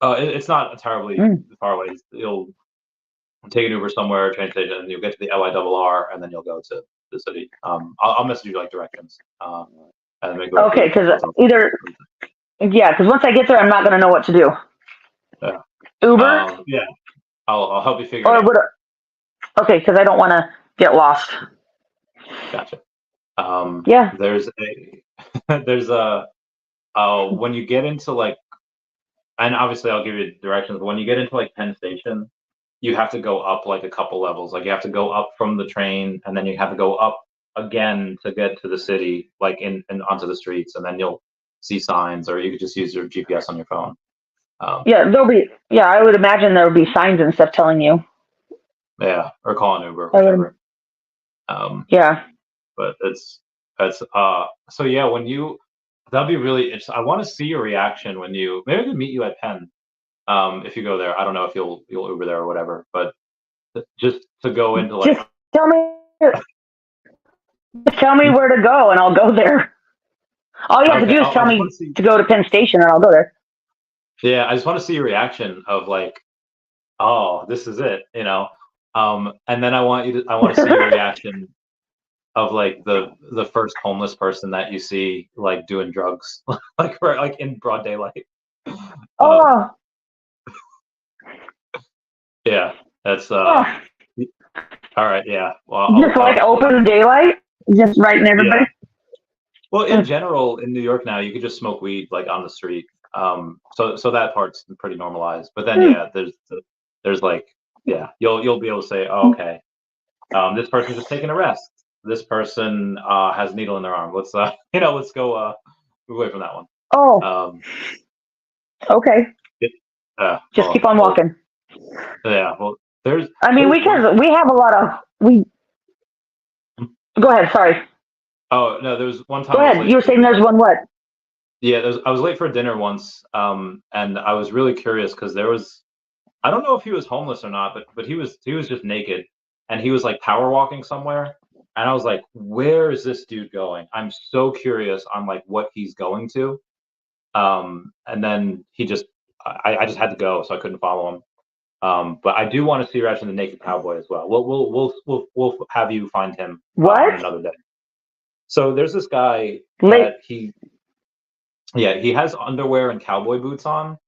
It's not terribly far away. You'll take an Uber somewhere, train station, and you'll get to the LIRR, and then you'll go to the city. I'll message you like directions. And then okay, because because once I get there, I'm not gonna know what to do. Yeah. Uber. Yeah. I'll help you figure it out. Okay, because I don't want to get lost. Gotcha. Yeah. There's a when you get into like, and obviously I'll give you directions, but when you get into like Penn Station, you have to go up like a couple levels. Like you have to go up from the train, and then you have to go up again to get to the city, like in onto the streets, and then you'll see signs, or you could just use your GPS on your phone. I would imagine there would be signs and stuff telling you. Yeah, or call an Uber, whichever. Yeah. But so yeah, that'd be really interesting. I want to see your reaction when maybe I can meet you at Penn. If you go there, I don't know if you'll Uber there or whatever, but just to go into like, just tell me where to go and I'll go there. All you have to Okay, do is I tell just me want to see. to go to Penn Station, and I'll go there. Yeah, I just want to see your reaction of like, oh, this is it, you know. And then I want to see your reaction of like the first homeless person that you see like doing drugs, like in broad daylight. Oh, Yeah, that's oh, all right. Yeah, well, just like open daylight, just right in everybody. yeah. Well, in general, in New York now, you could just smoke weed like on the street. So that part's pretty normalized. But then, yeah, there's like, yeah, you'll be able to say, oh, okay, this person's just taking a rest. This person has a needle in their arm. Let's let's go move away from that one. Oh, okay. Just keep on walking. Yeah. Well, there's. I mean, we have a lot of we. Go ahead. Sorry. Oh no, there was one time. Go ahead. You were saying there's one what? Yeah, I was late for dinner once, and I was really curious because there was, I don't know if he was homeless or not, but he was just naked, and he was like power walking somewhere, and I was like, where is this dude going? I'm so curious on like what he's going to, and then I just had to go, so I couldn't follow him. But I do want to see your reaction to the naked cowboy as well. We'll have you find him on another day. So there's this guy that he has underwear and cowboy boots on,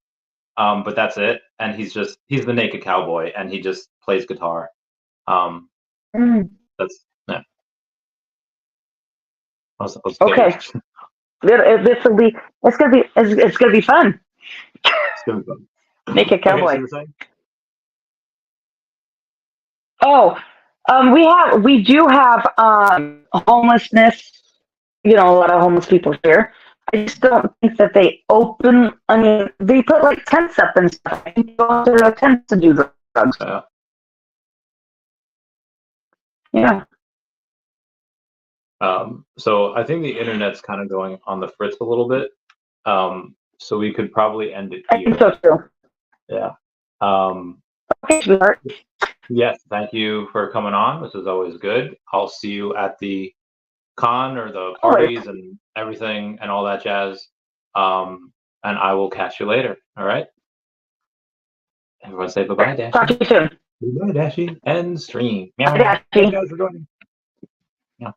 but that's it. And he's the naked cowboy, and he just plays guitar. That's yeah. Okay. It's gonna be fun. It's gonna be fun. Naked cowboy. Okay, so we do have homelessness. You know, a lot of homeless people here. I just don't think that they open. I mean, they put like tents up and stuff. I think you go to their tents to do drugs. Yeah. So I think the internet's kind of going on the fritz a little bit. So we could probably end it here. I think so too. Yeah. Okay, sweetheart. Yes, thank you for coming on. This is always good. I'll see you at the con or the parties and everything and all that jazz. And I will catch you later. All right. Everyone say bye-bye, Dashie. Talk to you soon. Bye, Dashie. End stream. Bye, Dashie. Thank you guys for joining. Yeah.